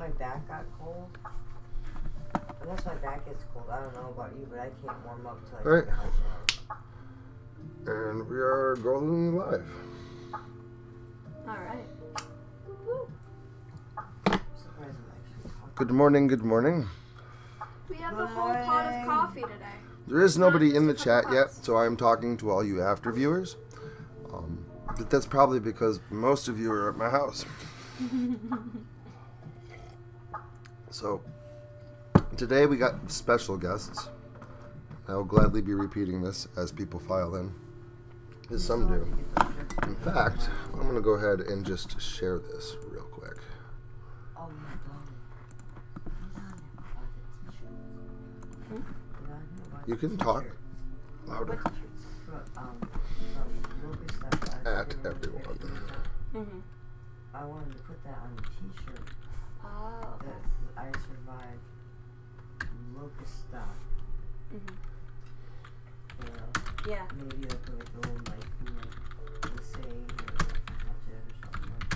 my back got cold. Unless my back gets cold. I don't know about you, but I can't warm up till I take a hot shower. And we are going live. Alright. Good morning, good morning. We have a whole pot of coffee today. There is nobody in the chat yet, so I'm talking to all you after viewers. But that's probably because most of you are at my house. So, today we got special guests. I will gladly be repeating this as people file in, as some do. In fact, I'm going to go ahead and just share this real quick. You can talk louder at everyone. Mm-hmm. I wanted to put that on a t-shirt. Oh, okay. That says, I survived locust stock. Mm-hmm. You know? Yeah. Maybe like a little like, you know, the saying or hatchet or something like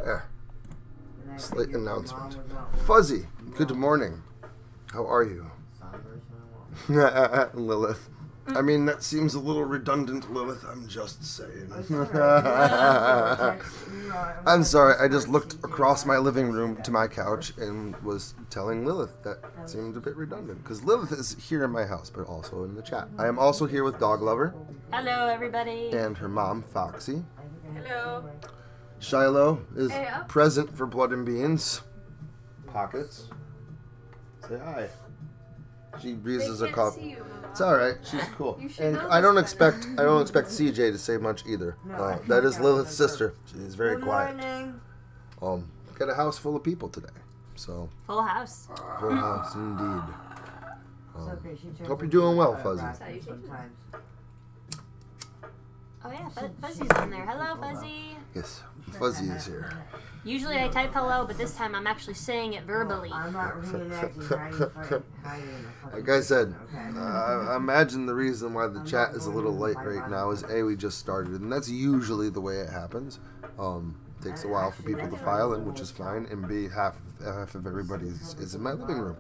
that. Yeah. And I Slight figured my announcement. mom was not Fuzzy, good morning. How are you? Lilith. I mean, that seems a little redundant, Lilith. I'm just saying. I'm sorry. I just looked across my living room to my couch and was telling Lilith that seemed a bit redundant. Because Lilith is here in my house, but also in the chat. I am also here with Dog Lover. Hello, everybody. And her mom, Foxy. Hello. Shiloh is Hey up. present for Blood and Beans. Pockets. Say hi. She breezes a cup. It's all right. She's cool. And I don't expect CJ to say much either. That is Lilith's sister. She's very quiet. Got a house full of people today, so Full house. full house indeed. Hope you're doing well, Fuzzy. Oh yeah, Fuzzy's in there. Hello, Fuzzy. Yes, Fuzzy is here. Usually I type hello, but this time I'm actually saying it verbally. I'm not reenacting hiding. Like I said, I imagine the reason why the chat is a little late right now is A, we just started, and that's usually the way it happens. Takes a while for people to file in, which is fine, and B, half of everybody is in my living room.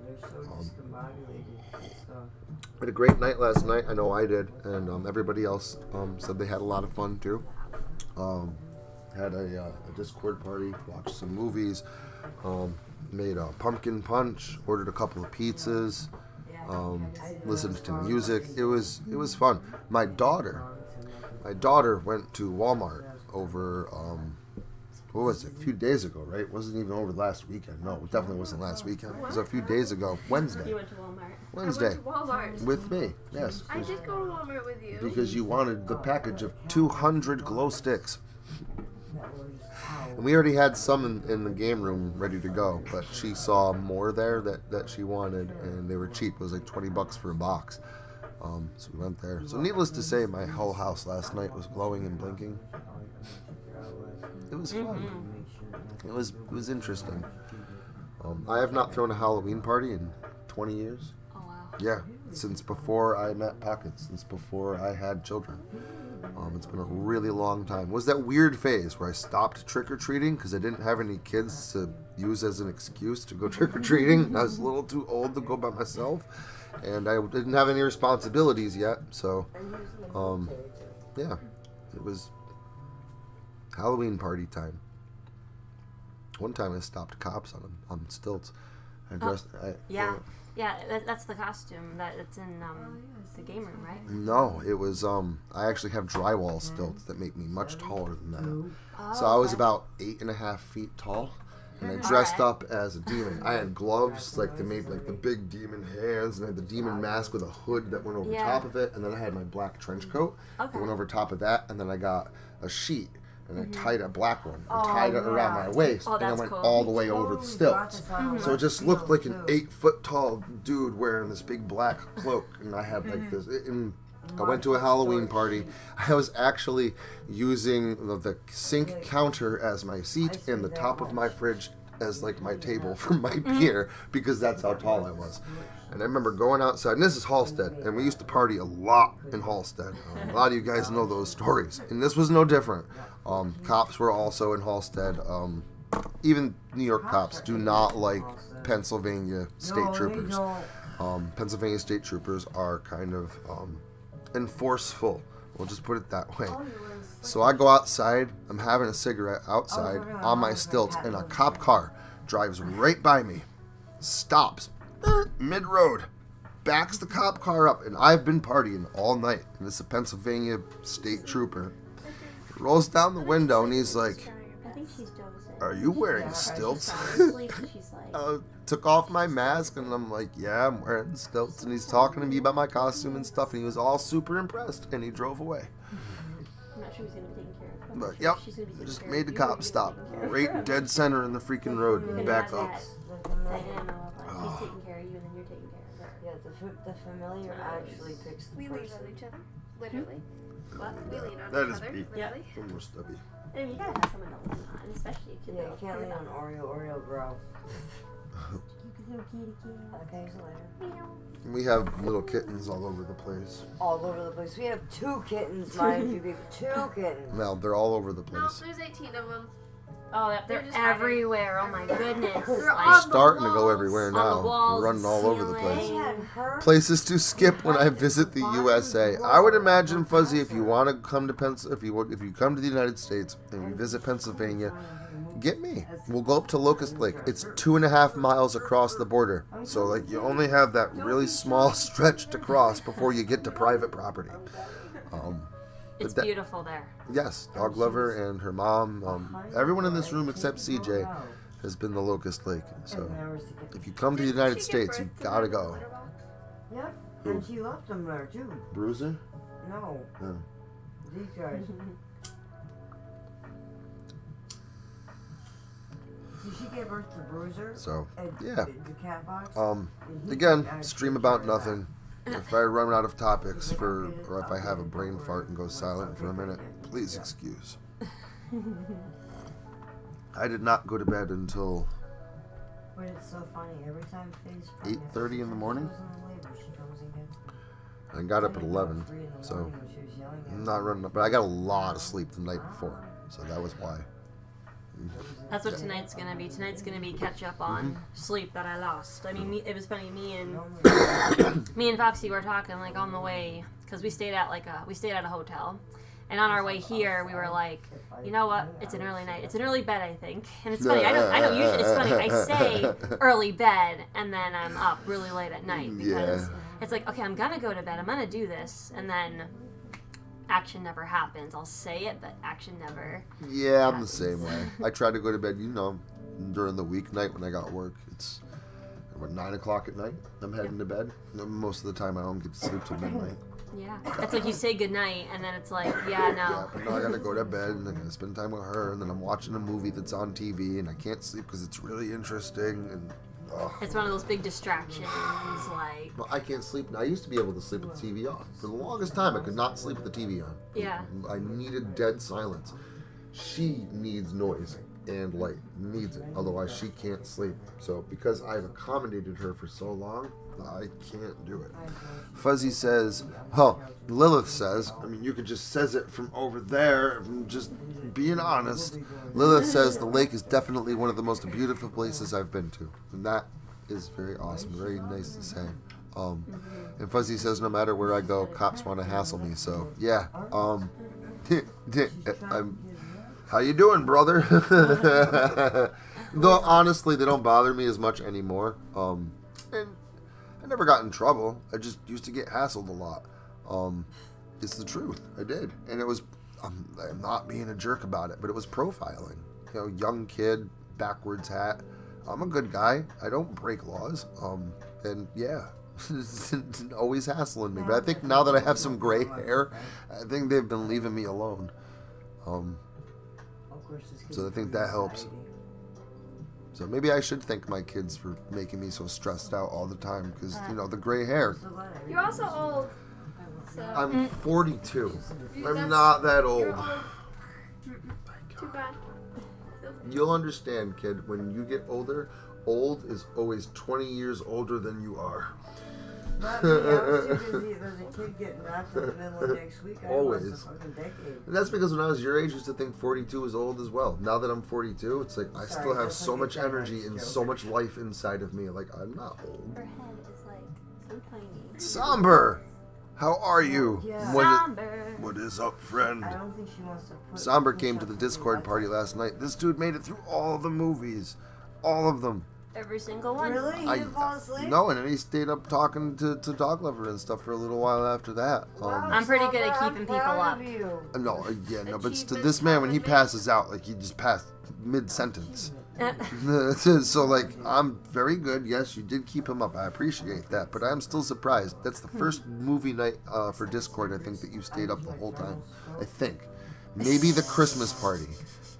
Had a great night last night. I know I did, and everybody else said they had a lot of fun too. Had a Discord party, watched some movies, made a pumpkin punch, ordered a couple of pizzas, listened to music. It was fun. My daughter went to Walmart over what was it? A few days ago, right? It wasn't even over last weekend. No, it definitely wasn't last weekend. It was a few days ago, Wednesday. You went to Walmart. Wednesday. I went to Walmart. With me, yes. I did go to Walmart with you. Because you wanted the package of 200 glow sticks. And we already had some in the game room ready to go, but she saw more there that she wanted, and they were cheap. It was like $20 for a box. So we went there. So needless to say, my whole house last night was glowing and blinking. It was fun. It was interesting. I have not thrown a Halloween party in 20 years. Oh wow. Yeah, since before I met Pockets, since before I had children. It's been a really long time. It was that weird phase where I stopped trick-or-treating because I didn't have any kids to use as an excuse to go trick-or-treating. I was a little too old to go by myself, and I didn't have any responsibilities yet. So, yeah, it was Halloween party time. One time I stopped cops on stilts. I dressed. Yeah, that's the costume that's in the game room, right? No, it was I actually have drywall stilts that make me much taller than that. Oh, So I was about 8.5 feet tall, and I dressed up as a demon. I had gloves, like they made like the big demon hands, and I had the demon mask with a hood that went over top of it, and then I had my black trench coat that went over top of that, and then I got a sheet. And I tied a black one and tied it around my waist, and I went all the way over the stilts. So it just looked like an 8-foot tall dude wearing this big black cloak, and I had like this. And I went to a Halloween party. I was actually using the sink counter as my seat and the top of my fridge as like my table for my beer because that's how tall I was. And I remember going outside, and this is Halstead, and we used to party a lot in Halstead. A lot of you guys know those stories, and this was no different. Cops were also in Halstead. Even New York cops do not like Pennsylvania state troopers. Pennsylvania state troopers are kind of enforceful. We'll just put it that way. So I go outside. I'm having a cigarette outside on my stilts, and a cop car drives right by me, stops mid-road, backs the cop car up, and I've been partying all night, and it's a Pennsylvania state trooper. He rolls down the window, and he's like, I think she's dozing. "Are you wearing stilts?" Sleep, she's like, Took off my mask, and I'm like, "Yeah, I'm wearing stilts." And he's talking to me about my costume and stuff, and he was all super impressed, and he drove away. I'm not sure who's going to be taking care of her. But yep, just made the cop stop right dead center in the freaking road and back up. He's taking care of you, and then you're taking care of her. Yeah, the familiar actually picks the We lean person. on each other. Literally. What? We lean on That each is other. deep. Literally. One more stubby. I mean, you gotta have someone to lean on, especially if Yeah, you can't lean on Oreo, bro. Okay, so later. We have little kittens all over the place. All over the place. We have 2 kittens, mind you, baby. 2 kittens. Well, they're all over the No, place. there's 18 of them. Oh, they're just everywhere. Oh my goodness. They're Like, on Starting to the go walls. everywhere on now. the walls, Running all over the ceiling. place. They had her. Places to skip when I visit the USA. I would imagine, Fuzzy, if you want to come to if you come to the United States and you visit Pennsylvania, get me. We'll go up to Locust Lake. It's 2.5 miles across the border, so like you only have that really small stretch to cross before you get to private property. It's that- beautiful there. Yes, Dog Lover and her mom, everyone in this room except CJ has been to Locust Lake. So if you come to the United States, you've got to go. Yep, and she left them there too. Bruiser? No, Yeah. these guys. Did she give birth to Bruiser? So, And yeah. The cat box? Again, stream about nothing. If I run out of topics or if I have a brain fart and go silent for a minute, please excuse. I did not go to bed until But it's so funny. Every time Faye's 8:30 in the morning. goes in labor, she comes and gets I got up at 11, so I'm not running up. But I got a lot of sleep the night before, so that was why. That's what tonight's gonna be. Tonight's gonna be catch up on sleep that I lost. I mean, it was funny. Me and Foxy were talking like on the way because we stayed at a hotel, and on our way here we were like, you know what? It's an early night. It's an early bed, I think. And it's funny. I don't usually. It's funny. I say early bed, and then I'm up really late at night because it's like, okay, I'm gonna go to bed. I'm gonna do this, and then action never happens. I'll say it, but action never. Yeah, I'm the same way. I try to go to bed, during the weeknight when I got work. It's 9 o'clock at night. I'm heading to bed. Most of the time I don't get to sleep till midnight. Yeah, it's like you say goodnight, and then it's like, Yeah, no. but now I gotta go to bed and then I gotta spend time with her, and then I'm watching a movie that's on TV and I can't sleep because it's really interesting and. It's one of those big distractions, like. Well, I can't sleep. I used to be able to sleep with the TV on. For the longest time, I could not sleep with the TV on. Yeah. I needed dead silence. She needs noise and light. Needs it. Otherwise, she can't sleep. So, because I've accommodated her for so long, I can't do it. Fuzzy says, Lilith says, you could just says it from over there, from just being honest. Lilith says the lake is definitely one of the most beautiful places I've been to. And that is very awesome, very nice to say. And Fuzzy says no matter where I go, cops want to hassle me. So, yeah. How you doing, brother? Though, honestly, they don't bother me as much anymore. And I never got in trouble. I just used to get hassled a lot. It's the truth. I did. And it was, I'm not being a jerk about it, but it was profiling. Young kid, backwards hat. I'm a good guy. I don't break laws. And yeah, always hassling me. But I think now that I have some gray hair, I think they've been leaving me alone. So I think that helps. So maybe I should thank my kids for making me so stressed out all the time because, the gray hair. You're also old. So. I'm 42. I'm not that old. You're old. Too bad. You'll understand, kid, when you get older, old is always 20 years older than you are. Not me. I was too busy. There's a kid getting knocked in the middle of next week. I Always. lost a fucking decade. And that's because when I was your age, I used to think 42 was old as well. Now that I'm 42, it's like I still have so much energy and so much life inside of me. Like, I'm not old. Her head is like so tiny. Somber! How are you? Yeah. Somber. What is up, friend? I don't think she wants to put... Somber came to the Discord party last night. This dude made it through all the movies. All of them. Every single one. Really? You didn't fall asleep? No, and then he stayed up talking to Dog Lover and stuff for a little while after that. I'm pretty good at keeping people up. But this man, when he passes out, like, he just passed mid-sentence. So, like, I'm very good. Yes, you did keep him up. I appreciate that. But I'm still surprised. That's the first movie night for Discord, I think, that you stayed up the whole time. I think. Maybe the Christmas party.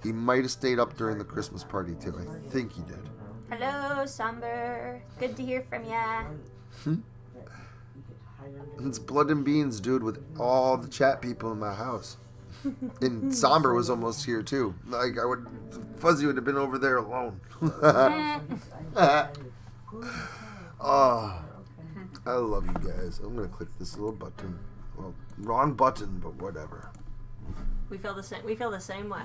He might have stayed up during the Christmas party, too. I think he did. Hello, Somber. Good to hear from ya. It's Blood and Beans, dude, with all the chat people in my house. And Somber was almost here, too. Like, Fuzzy would have been over there alone. Oh, I love you guys. I'm going to click this little button. Well, wrong button, but whatever. We feel the same. We feel the same way.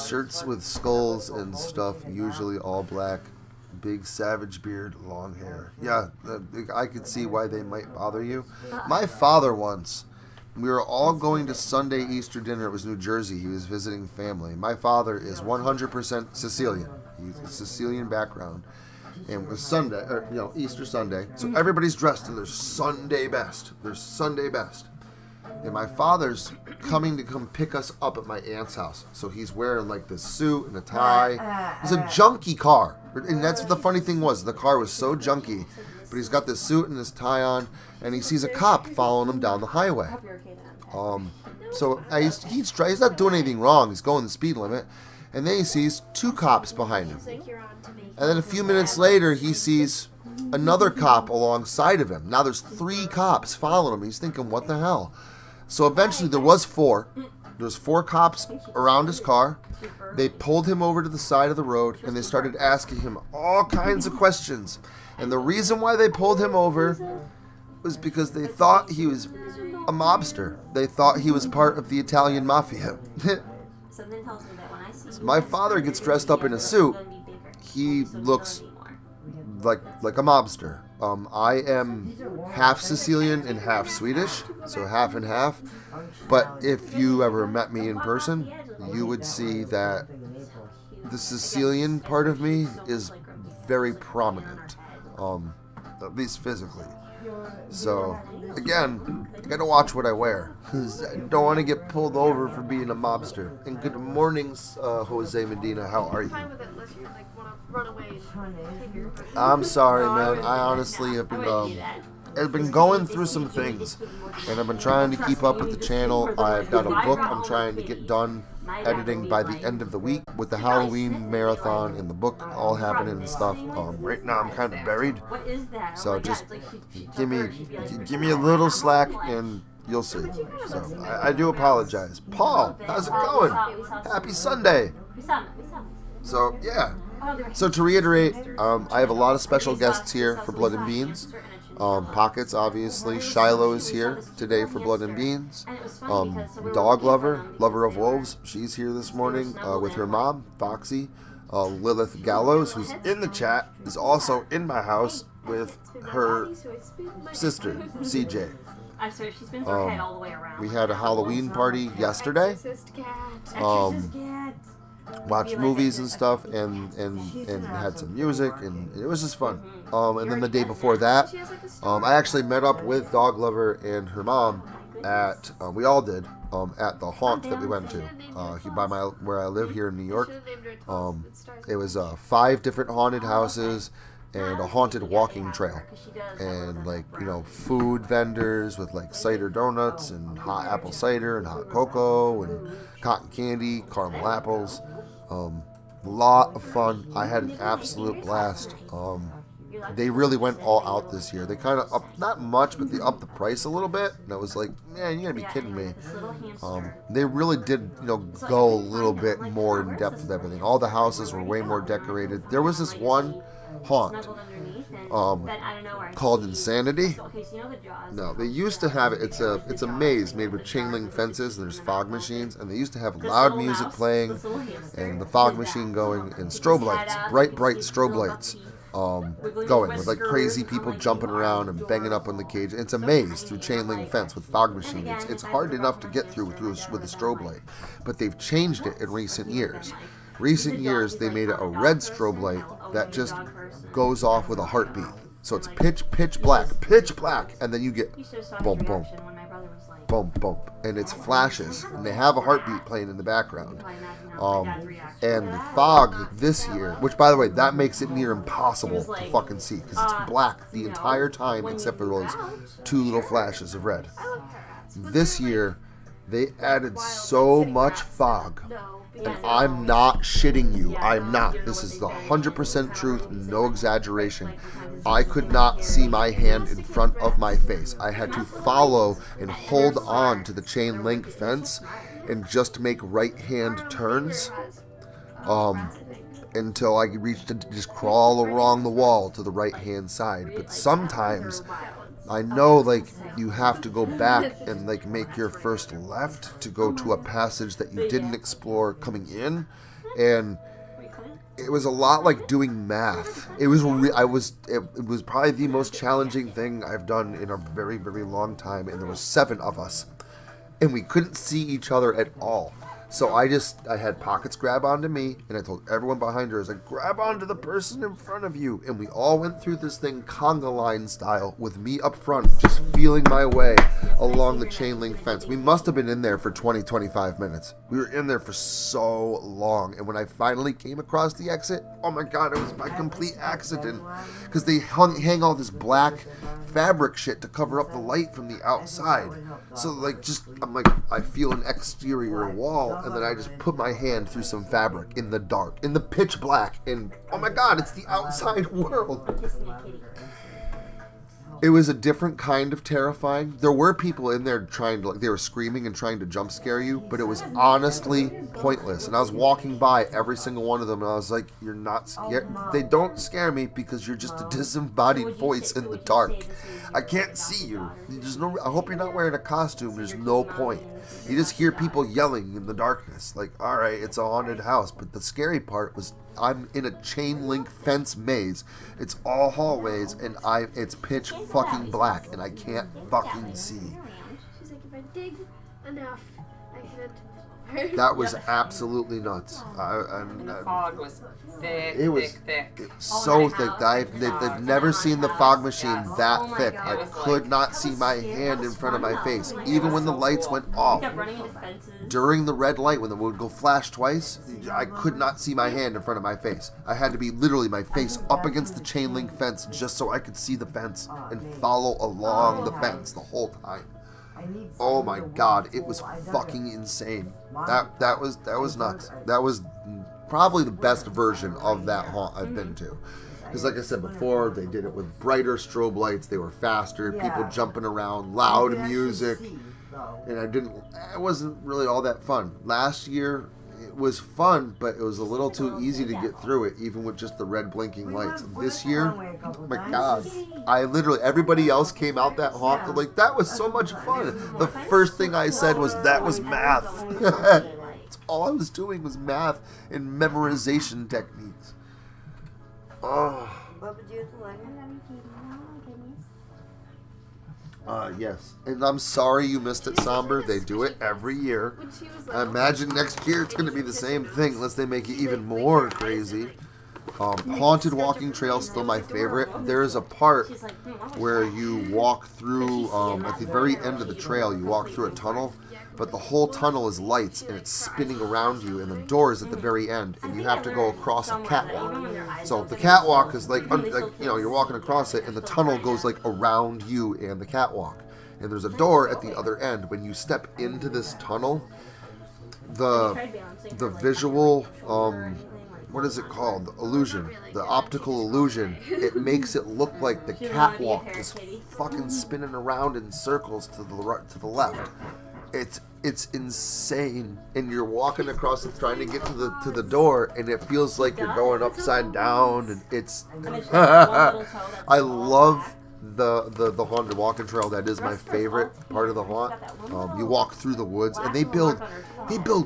Shirts with skulls and stuff, usually all black, big savage beard, long hair. Yeah, I could see why they might bother you. My father once, we were all going to Sunday Easter dinner. It was New Jersey. He was visiting family. My father is 100% Sicilian. He's a Sicilian background. And it was Sunday, or, Easter Sunday. So everybody's dressed in their Sunday best. And my father's coming to come pick us up at my aunt's house. So he's wearing like this suit and a tie. It's a junky car. And that's what the funny thing was. The car was so junky. But he's got this suit and this tie on. And he sees a cop following him down the highway. So he's not doing anything wrong. He's going the speed limit. And then he sees two cops behind him. And then a few minutes later, he sees another cop alongside of him. Now there's 3 cops following him. He's thinking, what the hell? So eventually there was 4. There's 4 cops around his car. They pulled him over to the side of the road and they started asking him all kinds of questions. And the reason why they pulled him over was because they thought he was a mobster. They thought he was part of the Italian mafia. So my father gets dressed up in a suit. He looks like a mobster. I am half Sicilian and half Swedish, so half and half. But if you ever met me in person, you would see that the Sicilian part of me is very prominent, at least physically. So, again, I gotta watch what I wear. I don't want to get pulled over for being a mobster. And good mornings, Jose Medina. How are you? I'm sorry, man. I honestly have been going through some things, and I've been trying to keep up with the channel. I've got a book I'm trying to get done editing by the end of the week with the Halloween marathon and the book all happening and stuff. Right now I'm kind of buried, so just give me a little slack and you'll see. So I do apologize. Paul, how's it going? Happy Sunday. So yeah. So to reiterate, I have a lot of special guests here for Blood and Beans. Pockets, obviously. Shiloh is here today for Blood and Beans. Dog Lover, Lover of Wolves, she's here this morning with her mom, Foxy. Lilith Gallows, who's in the chat, is also in my house with her sister, CJ. I swear, she's been her head all the way around. We had a Halloween party yesterday. Watched movies and stuff, and had some music, and it was just fun. And then the day before that, I actually met up with Dog Lover and her mom at we all did at the haunt that we went to by where I live here in New York. It was 5 different haunted houses and a haunted walking trail, and food vendors with cider donuts and hot apple cider and hot cocoa and cotton candy, caramel apples. Lot of fun. I had an absolute blast. they really went all out this year. They kind of upped, not much, but they upped the price a little bit. And I was like, man, you gotta be kidding me. They really did, go a little bit more in depth with everything. All the houses were way more decorated. There was this one haunt called Insanity. No, they used to have it. It's a maze made with chain link fences, and there's fog machines, and they used to have loud music playing, and the fog machine going, and strobe lights, bright strobe lights, going with like crazy people jumping around and banging up on the cage. It's a maze through chain link fence with fog machine. It's hard enough to get through with a strobe light, but they've changed it in recent years. Recent years, they made it a red strobe light that just goes off with a heartbeat. So it's pitch black, and then you get boom, boom, boom, boom, and it's flashes, and they have a heartbeat playing in the background. And the fog this year, which by the way, that makes it near impossible to fucking see because it's black the entire time except for those two little flashes of red. This year, they added so much fog. And I'm not shitting you. I'm not. This is the 100% truth, no exaggeration. I could not see my hand in front of my face. I had to follow and hold on to the chain link fence and just make right hand turns until I reached to just crawl along the wall to the right hand side. But sometimes I know, like, you have to go back and, like, make your first left to go to a passage that you didn't explore coming in, and it was a lot like doing math. It was probably the most challenging thing I've done in a very, very long time, and there were 7 of us, and we couldn't see each other at all. So I had Pockets grab onto me, and I told everyone behind her, I was like, grab onto the person in front of you. And we all went through this thing conga line style with me up front, just feeling my way along the chain link fence. We must have been in there for 20-25 minutes. We were in there for so long. And when I finally came across the exit, oh my God, it was by complete accident. Because they hang all this black fabric shit to cover up the light from the outside. So I feel an exterior wall, and then I just put my hand through some fabric in the dark, in the pitch black, and oh my God, it's the outside world. It was a different kind of terrifying. There were people in there they were screaming and trying to jump scare you, but it was honestly pointless. And I was walking by every single one of them, and I was like, you're not scared. They don't scare me because you're just a disembodied voice in the dark. I can't see you. I hope you're not wearing a costume. There's no point. You just hear people yelling in the darkness. Like, all right, it's a haunted house. But the scary part was I'm in a chain link fence maze. It's all hallways, and it's pitch fucking black, and I can't fucking see. She's like, if I dig enough, I can't. That was absolutely nuts. The fog was thick, it was thick. So thick. They've never seen the fog machine that thick. I could not see my hand in front of my face, even when the lights went off. During the red light, when it would go flash twice, I could not see my hand in front of my face. I had to be literally my face up against the chain link fence just so I could see the fence and follow along the fence the whole time. Oh my God, it was fucking insane. That was nuts. That was probably the best version of that haunt I've been to. Because like I said before, they did it with brighter strobe lights, they were faster, people jumping around, loud music, and it wasn't really all that fun. Last year, it was fun, but it was a little too easy to get through it, even with just the red blinking lights. This year, oh my God, everybody else came out that haunt, they're like, that was so much fun. The first thing I said was, that was math. That's all I was doing was math and memorization techniques. Oh. Yes. And I'm sorry you missed it, Somber. They do it every year. I imagine next year it's going to be the same thing, unless they make it even more crazy. Haunted walking trail is still my favorite. There is a part where you walk through, at the very end of the trail, you walk through a tunnel, but the whole tunnel is lights, and it's spinning around you, and the door is at the very end, and you have to go across a catwalk. So the catwalk is like you're walking across it, and the tunnel goes like around you and the catwalk. And there's a door at the other end. When you step into this tunnel, the visual what is it called? The illusion. The optical illusion. It makes it look like the catwalk is fucking spinning around in circles to the right, to the left. It's insane, and you're walking across it trying to get to the door, and it feels like you're going upside down, and it's. I love the haunted walking trail. That is my favorite part of the haunt. You walk through the woods, and they build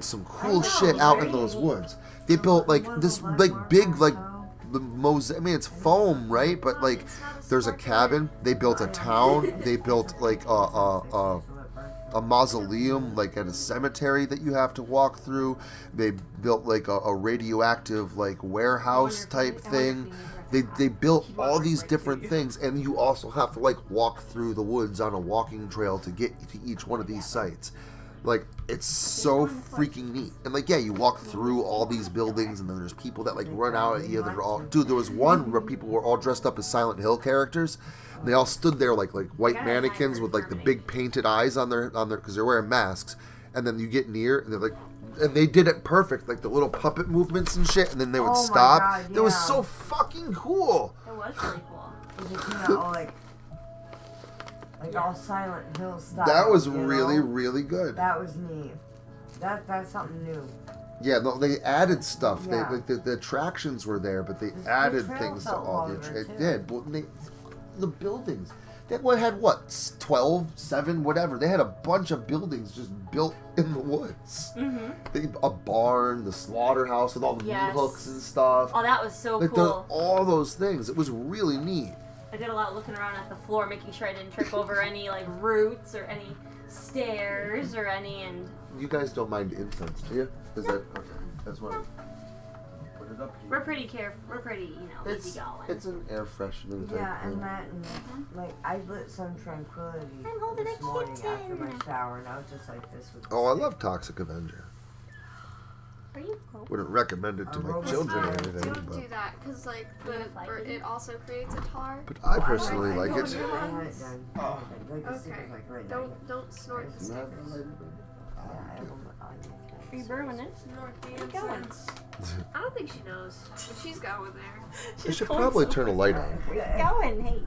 some cool shit out in those woods. They built like this like big like the mosaic. I mean, it's foam, right? But like, there's a cabin. They built a town. They built like a mausoleum, like at a cemetery that you have to walk through. They built like a radioactive like warehouse type thing. They built all these different things, and you also have to like walk through the woods on a walking trail to get to each one of these sites. Like, it's so freaking neat. And like, yeah, you walk through all these buildings, and then there's people that like run out at you that are all, dude, there was one where people were all dressed up as Silent Hill characters. They all stood there like white mannequins with like the big painted eyes on their because they're wearing masks. And then you get near, and they're like, and they did it perfect, like the little puppet movements and shit. And then they would stop. God, yeah. It was so fucking cool. It was really cool. It was, all like all Silent Hill style. That was really good. That was neat. That's something new. Yeah, no, they added stuff. Yeah. The attractions were there, but they added things to all the attractions. It did. But the buildings. They had what, 12, 7, whatever. They had a bunch of buildings just built in the woods. Mm-hmm. A barn, the slaughterhouse with all the meat hooks and stuff. Oh, that was so like cool. All those things. It was really neat. I did a lot of looking around at the floor, making sure I didn't trip over any like roots or any stairs or any. And you guys don't mind incense, do you? Is that okay? That's what. Put it up here. We're pretty careful. We're pretty, easy going. It's an air freshener type Yeah, thing. and that, and like I lit some Tranquility I'm holding this a morning kitten. after my shower, and I was just like, this would. Oh, I love Toxic Avenger. Are you cool? Wouldn't recommend it to my children or anything, Don't but. do that, because like it also creates a tar. But I personally like it. I had it done. Like the stickers, Okay. like right now. Don't snort the stickers. Are you burning it? Snort the Where you going? incense. I don't think she knows, but she's going there. They should probably turn a light on. Where you going? Hey.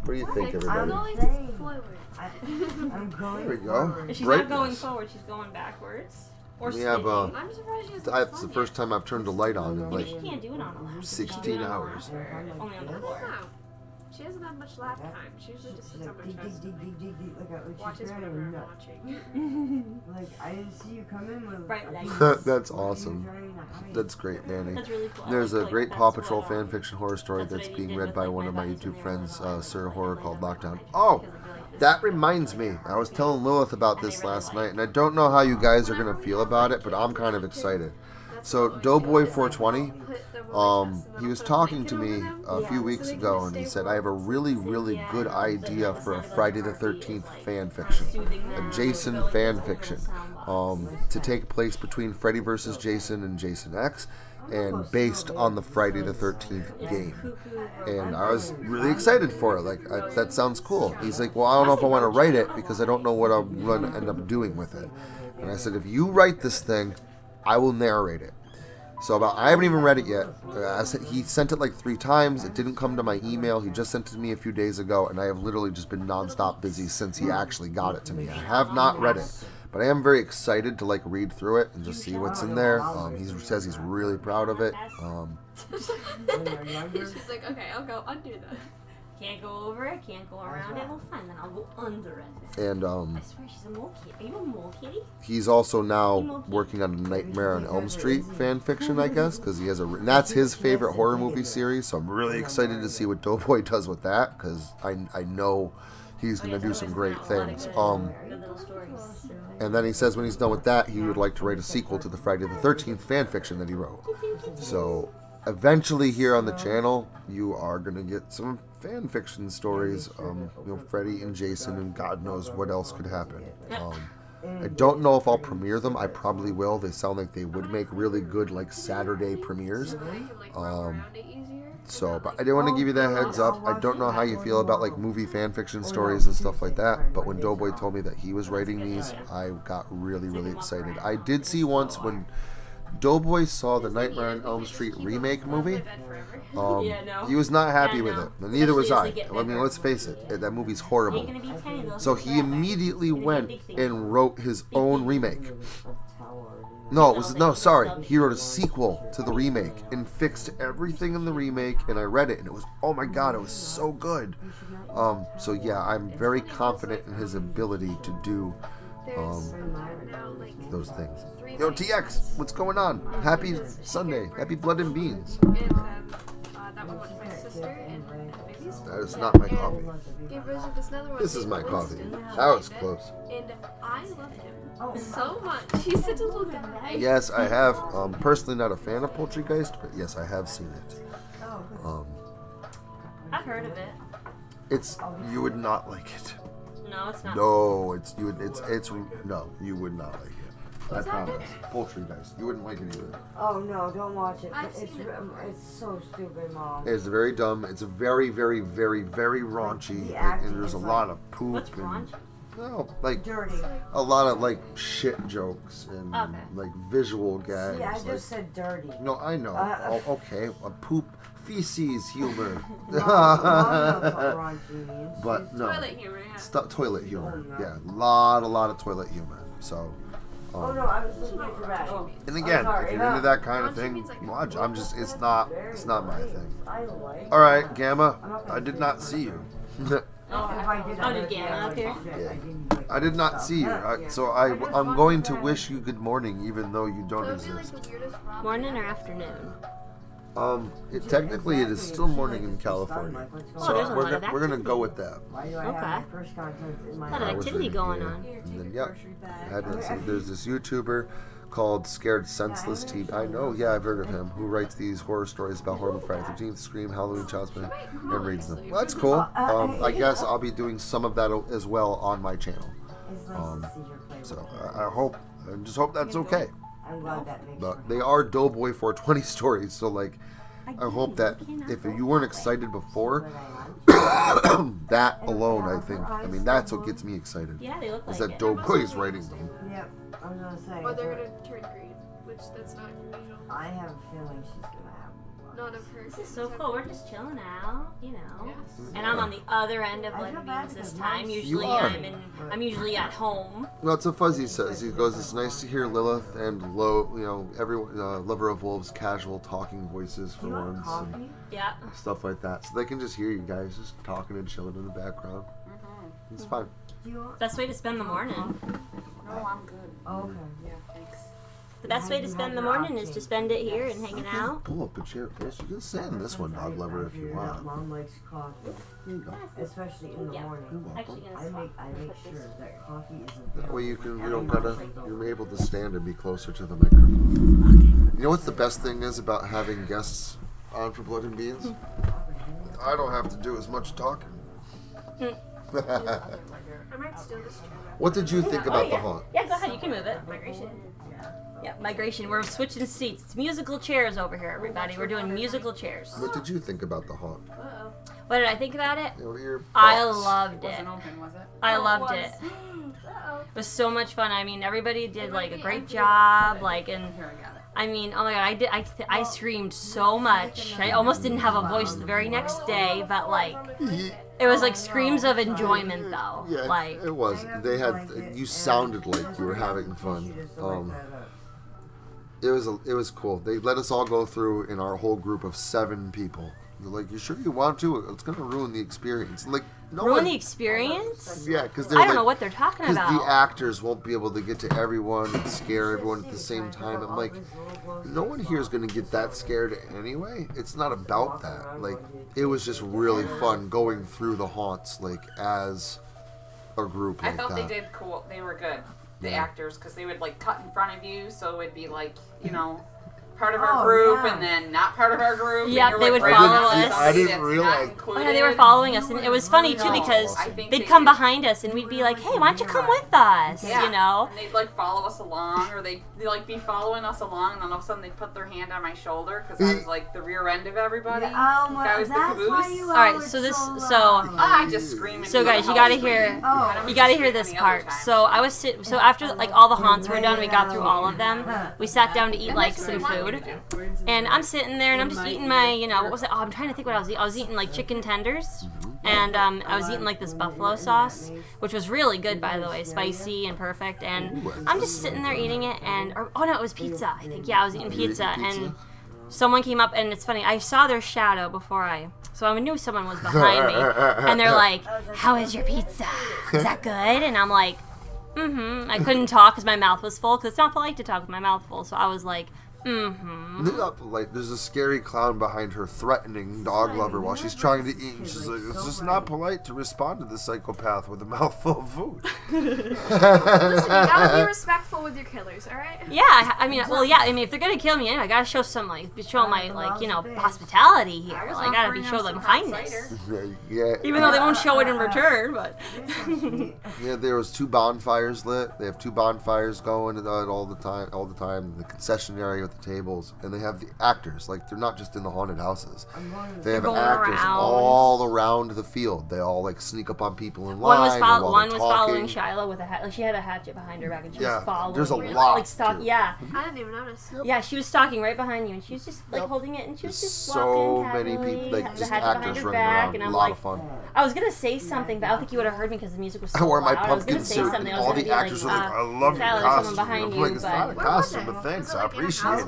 What do you think, I'm everybody? going saying. forward. I'm going. There we go. forward. If she's Brightness. not going forward, she's going backwards. Or We have, spinning. I'm surprised she hasn't That's the done first time I've turned a light on in Maybe like she can't do it on a lap. 16 hours. Only on the yet. floor. No. She doesn't have much lap time. She usually just sits on my Dig, chest. dig, dig, dig, dig, look at what Watches she's whatever doing. I'm No. watching. Like, I didn't see you come in with Bright lights. That's awesome. That's great, Manny. That's really cool. I There's like a like great that's Paw Patrol what, fan fiction horror story that's what that's I being did read with, by like, one of my my buddies YouTube and friends, everyone. Sir Horror, called Lockdown. Because Oh, I feel like this that is reminds me. I was telling Lilith about this last night, and I don't know how you guys are going to feel about it, but I'm kind of excited. So, Doughboy 420, he was talking to me a few weeks ago, and he said, I have a really, really good idea for a Friday the 13th fan fiction, a Jason fan fiction, to take place between Freddy vs. Jason and Jason X, and based on the Friday the 13th game. And I was really excited for it. Like, that sounds cool. He's like, well, I don't know if I want to write it because I don't know what I'm going to end up doing with it. And I said, if you write this thing, I will narrate it. So I haven't even read it yet. He sent it like 3 times. It didn't come to my email. He just sent it to me a few days ago, and I have literally just been nonstop busy since he actually got it to me. I have not read it, but I am very excited to like read through it and just see what's in there. He says he's really proud of it. She's like, okay, I'll go undo that. Can't go over it, can't go around it. Well, fine, then I'll go under it. And I swear she's a mole kitty. Are you a mole kitty? he's also now working on a Nightmare on Elm Street fan fiction, I guess, because he has and that's his favorite horror movie series. So I'm really excited to see what Doughboy does with that, because I know he's going to do some great things. Good little stories. And then he says when he's done with that, he would like to write a sequel to the Friday the 13th fan fiction that he wrote. So eventually here on the channel, you are going to get some fan fiction stories, Freddy and Jason, and God knows what else could happen. I don't know if I'll premiere them. I probably will. They sound like they would make really good like Saturday premieres. So, but I didn't want to give you that heads up. I don't know how you feel about like movie fan fiction stories and stuff like that, but when Doughboy told me that he was writing these, I got really, really excited. I did see once when Doughboy saw the Nightmare on Elm Street remake movie. Yeah, no. He was not happy with no. it. And neither was I. Especially as they I get mean, bigger. let's face it. That movie's You're horrible. gonna be 10 of those So he forever. immediately You're gonna went be a big thing. and wrote his own remake. No, it was sorry. He wrote a sequel to the remake and fixed everything in the remake. And I read it, and it was, oh my god, it was so good. So yeah, I'm very confident in his ability to do There's now like those things. 3 Yo, nights. TX, what's going on? Happy Sunday. Happy Blood and Beans. And that one went to my sister and babies. That is not my coffee. Gave Bridget this another one. This is my named coffee. Winston. That was close. And I love him so much. He's such a little guy. Yes, I have. Personally, not a fan of Poltergeist, but yes, I have seen it. I've heard of it. It's you would not like it. No, it's not. No, no, you would not like it. I promise. Poltergeist, you wouldn't like it either. Oh no, don't watch it. I've It's seen it. it's so stupid, Mom. It's very dumb. It's very, very, very, very raunchy, The acting and there's a is lot of poop What's and raunch? no, like Dirty. a lot of like shit jokes and Okay. like visual gags. See, I like, just said dirty. no, I know. Okay, a poop feces humor. Mom knows what raunchy means. But no, Toilet humor, yeah. toilet humor. Oh, no. Yeah, a lot of toilet humor. So, Oh no, I was listening to that. and again, sorry, if you're yeah. into that kind of Raunchy thing, means like watch. I'm just, it's not my thing. I like. All right, Gamma, I did not see you. Oh, did Gamma up here? I did not see you. I'm going to wish you good morning, even though you don't That would be like exist. the weirdest romp. Morning or afternoon? Technically, it is still morning in California, so there's a lot of we're gonna go with that. Why do I Okay. have my first contents in my A lot of I was activity reading going here. on. And then, yep. There's this YouTuber called Scared Senseless TV. I know, yeah, I've heard of him. Who writes these horror stories about horrible Friday 13th, Scream, Halloween, Child's Play, and reads them. Well, that's cool. I guess I'll be doing some of that as well on my channel. It's nice to see your play. So I just hope that's okay. I'm glad that makes But they are Doughboy 420 stories, so like, I hope that if you weren't excited before, that alone, I mean, that's what gets me excited. Yeah, they look like Is that it. Doughboy is writing them. Yep, I was gonna say. Or they're gonna turn green, which that's not usual. I have a feeling she's gonna have one. None of her. This is so cool. We're just chilling out, you know. Yes. And I'm on the other end of I Blood feel and bad Beans this because time. mine's- Usually You are. I'm usually at home. Well, it's a Fuzzy says. He goes, it's nice to hear Lilith and everyone, Lover of Wolves, casual talking voices for Do you want once. coffee? And Yeah. stuff like that. So they can just hear you guys just talking and chilling in the background. It's fine. Do you want? Best way to spend the morning. No, I'm good. Oh, okay. Yeah, thanks. The best way to spend the morning is to spend it here and hanging out. Pull up a chair closer. You can sit in this one, Dog Lover, if you want. Mom likes coffee, Here you go. especially in the Yeah. You're morning. welcome. Actually gonna I swap. make sure that coffee is That available. way you can, you every don't gotta, morning. you're able to stand and be closer to the microphone. You know what the best thing is about having guests on for Blood and Beans? I don't have to do as much talking. I might steal this chair. What did you think about the haunt? Yeah, go ahead. You can move it. Migration. Yeah, migration. We're switching seats. It's musical chairs over here, everybody. We're doing musical chairs. What did you think about the haunt? Uh-oh. What did I think about it? You know, your I thoughts. loved it. Wasn't open, was it? I Oh, loved it it. was. Uh-oh. It was so much fun. I mean, everybody did like a great job. Like, and Here, I got it. I mean, oh my god, I screamed so much. I almost didn't have a voice the very next day, but like, it was like screams of enjoyment though. Yeah, Like, it was. They had. You sounded like you were having fun. It was cool. They let us all go through in our whole group of 7 people. They're like, "You sure you want to? It's gonna ruin the experience." Like, no ruin one. the experience? Yeah, because they're I don't like, know what they're talking because the about. actors won't be able to get to everyone and scare everyone at the same time. I'm like, no one here is going to get that scared anyway. It's not about that. Like, it was just really fun going through the haunts, like, as a group I like thought that. they did cool. They were good, the Yeah. actors, because they would like cut in front of you, so it would be like, part of our group and then not part of our group. Yeah, they would follow us. I didn't realize. Oh, yeah, they were following us, and it was funny too because they'd come behind us, and we'd be like, "Hey, why don't you come with us?" Yeah. You know. And they'd like follow us along, or they'd like be following us along, and then all of a sudden they'd put their hand on my shoulder because I was like the rear end of everybody. Yeah, oh my, I was the that's caboose. why you All right, always so this, so so loud. I just scream. So guys, you gotta hear, you gotta hear this part. So I was so after like all the haunts were done, we got through all of them. We sat down to eat like some food, and I'm sitting there and I'm just eating my, what was it? Oh, I'm trying to think what I was eating. I was eating like chicken tenders, and I was eating like this buffalo sauce, which was really good by the way, spicy and perfect. And I'm just sitting there eating it, and oh no, it was pizza. I think I was eating pizza, and someone came up, and it's funny. I saw their shadow so I knew someone was behind me, and they're like, "How is your pizza? Is that good?" And I'm like, "Mm-hmm." I couldn't talk because my mouth was full, because it's not polite to talk with my mouth full. So I was like, "Mm-hmm." Like, there's a scary clown behind her threatening dog lover while she's trying to eat, and she's like, "It's just not polite to respond to the psychopath with a mouthful of food." Listen, you gotta be respectful with your killers, alright? Yeah, I mean, if they're gonna kill me anyway, I gotta show some my hospitality here. I gotta show them kindness. Yeah. Even though they won't show it in return, but. Yeah, there was 2 bonfires lit. They have 2 bonfires going all the time. The concession area with the tables, and they have the actors. Like, they're not just in the haunted houses. They have actors all around the field. They all like sneak up on people in line. One was following Shiloh with a hat. Like, she had a hatchet behind her back, and she was following. There's a her, lot. Like stalking. Yeah. I didn't even notice. Yeah, she was stalking right behind you, and she was just like holding it, and she was just walking many casually, people, like had the just hatchet behind actors her running back, around. and A I'm lot like, of fun. I was gonna say something, but I don't think you would have heard me because the music was so I wore my loud. pumpkin suit, and all the actors were like, "I love your Tyler, costume." someone behind I'm like, you, "It's not a but costume, but thanks, I appreciate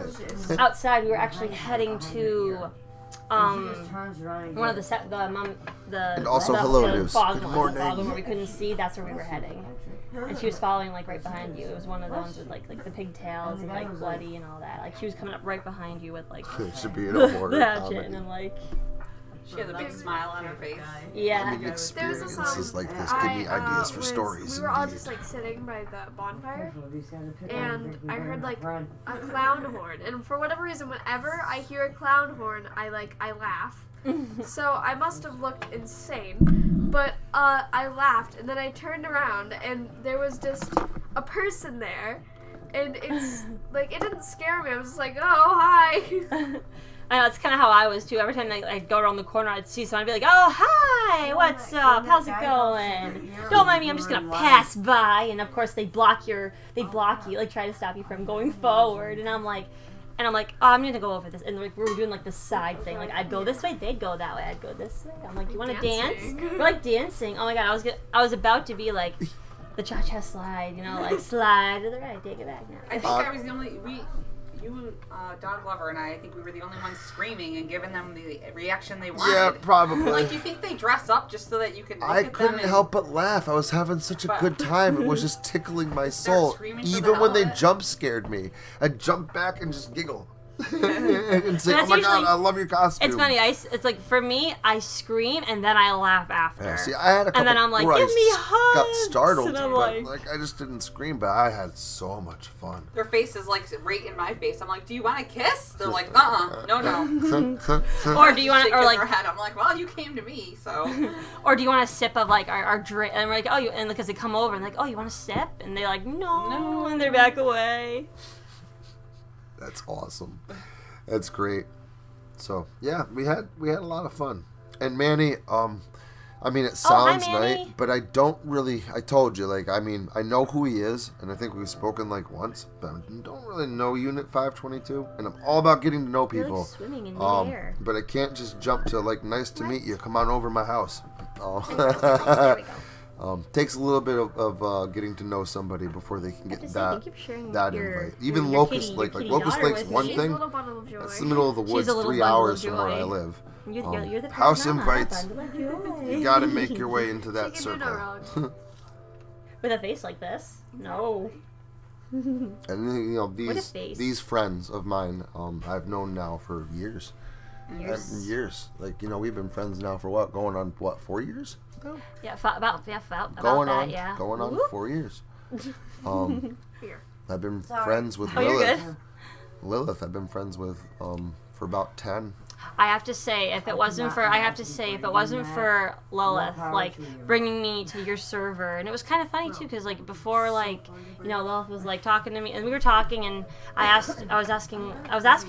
it." outside, we were actually heading to one of And also, hello, News. fog Good one, morning. the fog one where we couldn't see. That's where we were heading, and she was following like right behind you. It was one of the ones with like the pigtails and like bloody and all that. Like, she was coming up right behind you with like It should be in a horror the hatchet, comedy. and I'm like, She had a big smile on her face. yeah. I mean, experiences like this give me ideas for stories. We were all Indeed. just like sitting by the bonfire, and I heard like a clown horn. And for whatever reason, whenever I hear a clown horn, I laugh. So I must have looked insane, but I laughed, and then I turned around, and there was just a person there, and it's like, it didn't scare me. I was just like, "Oh, hi." I know, it's kind of how I was too. Every time I'd go around the corner, I'd see someone, I'd be like, "Oh, hi, what's up? How's it going? Don't mind me, I'm just gonna pass by." And of course, they block you, like try to stop you from going forward. And I'm like, "Oh, I'm gonna go over this." And like, we were doing like the side thing. Like, I'd go this way, they'd go that way. I'd go this way. I'm like, "You want to dance?" We're like dancing. Oh my god, I was about to be like the cha-cha slide, like slide to the right, take it back now. I think I was the only you, dog lover, and I think we were the only ones screaming and giving them the reaction they wanted. Yeah, probably. Like, do you think they dress up just so that you can look I at them couldn't and help but laugh. I was having such a good time. It was just tickling my soul. screaming for Even the when they hell of it. jump scared me, I'd jump back and just giggle. and say, That's "Oh my god, usually- I love your costume." It's funny. It's like, for me, I scream and then I laugh after. Yeah, see, I had a couple and then I'm like, where "Give me I hugs!" got startled, And I'm but like, I just didn't scream. But I had so much fun. their face is like right in my face. I'm like, "Do you want a kiss?" They're like, no. or do you want, Shaking or like, their head. I'm like, "Well, you came to me, so." or do you want a sip of like our drink? And we're like, "Oh, you," and because they come over and like, "Oh, you want a sip?" And they're like, "No," and they're back away. That's awesome. That's great. So yeah, we had a lot of fun. And Manny, I mean, it sounds hi, Manny. nice, but I don't really. I told you, like, I mean, I know who he is, and I think we've spoken like once, but I don't really know Unit 522, and I'm all about getting to know You're people. like swimming in midair. But I can't just jump to like, "Nice to meet you. Come on over to my house." There we go. Takes a little bit of getting to know somebody before they can get Thank that you for sharing that your, invite. Even your Locust kitty, Lake, your like kitty Locust daughter Lake's with one you. She's a thing. little bundle of joy. That's the middle of the She's woods, a little 3 bundle of hours from where I joy. live. You're the House mama, invites. bundle of joy. You got to make your way into that She can do no circle. wrong. With a face like this? No. And you know, What a face. these friends of mine, I've known now for years. Years. Years. Like, you know, we've been friends now for what? Going on 4 years? No. Yeah, about Going that, on. yeah. Going on Whoop. 4 years. Here. I've been Sorry. friends with Oh, you're Lilith. good. Lilith, I've been friends with for about 10. I have to say, if it wasn't for Lilith, like, bringing me to your server, and it was kind of funny, too, because, like, before, like, you know, Lilith was, like, talking to me, and we were talking, and I was asking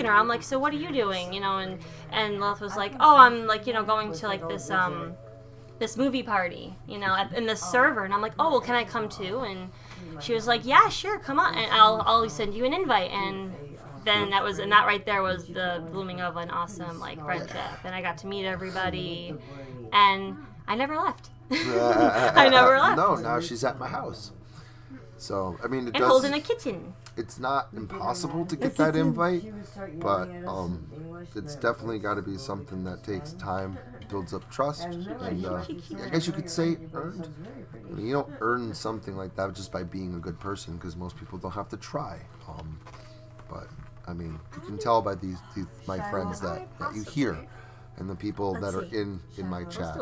her, I'm like, so what are you doing, you know, and Lilith was like, oh, I'm, like, you know, going to, like, this movie party, you know, in this server, and I'm like, oh, well, can I come, too, and she was like, yeah, sure, come on, and I'll send you an invite, and then that right there was the blooming of an awesome, like, friendship. And I got to meet everybody, and I never left. I never left. No, now she's at my house. So, I mean, and holding a kitten. It's not impossible to get that invite, but it's definitely got to be something that takes time, builds up trust, and I guess you could say earned. I mean, you don't earn something like that just by being a good person, because most people don't have to try. But I mean, you can tell by these my friends that you hear, and the people that are in my chat.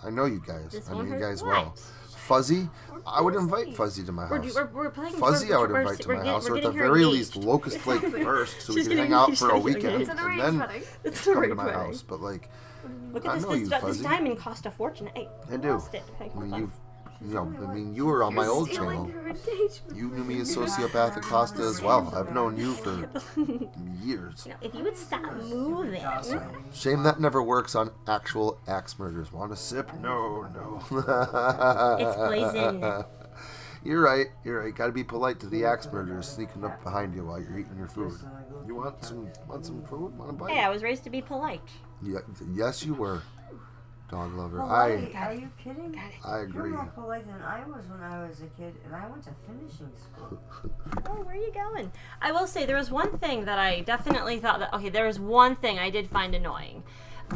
I know you guys. I know you guys well. Fuzzy, I would invite Fuzzy to my house. Fuzzy, I would invite to my house, or at the very least, Locust Lake first, so we can hang out for a weekend, and then come to my house. But like, look at this diamond cost a fortune. I do. I mean, you were on my old channel. You knew me as Sociopathic Acosta as well. I've known you for years. You know, if you would stop moving. Shame that never works on actual axe murders. Want a sip? No. It's poison. You're right. Gotta be polite to the axe murderers sneaking up behind you while you're eating your food. You want some food? Want a bite? Hey, I was raised to be polite. Yeah, yes, you were. Dog lover. Are you kidding? I agree. You're more polite than I was when I was a kid, and I went to finishing school. Oh, where are you going? I will say there was one thing that I definitely thought that there was one thing I did find annoying,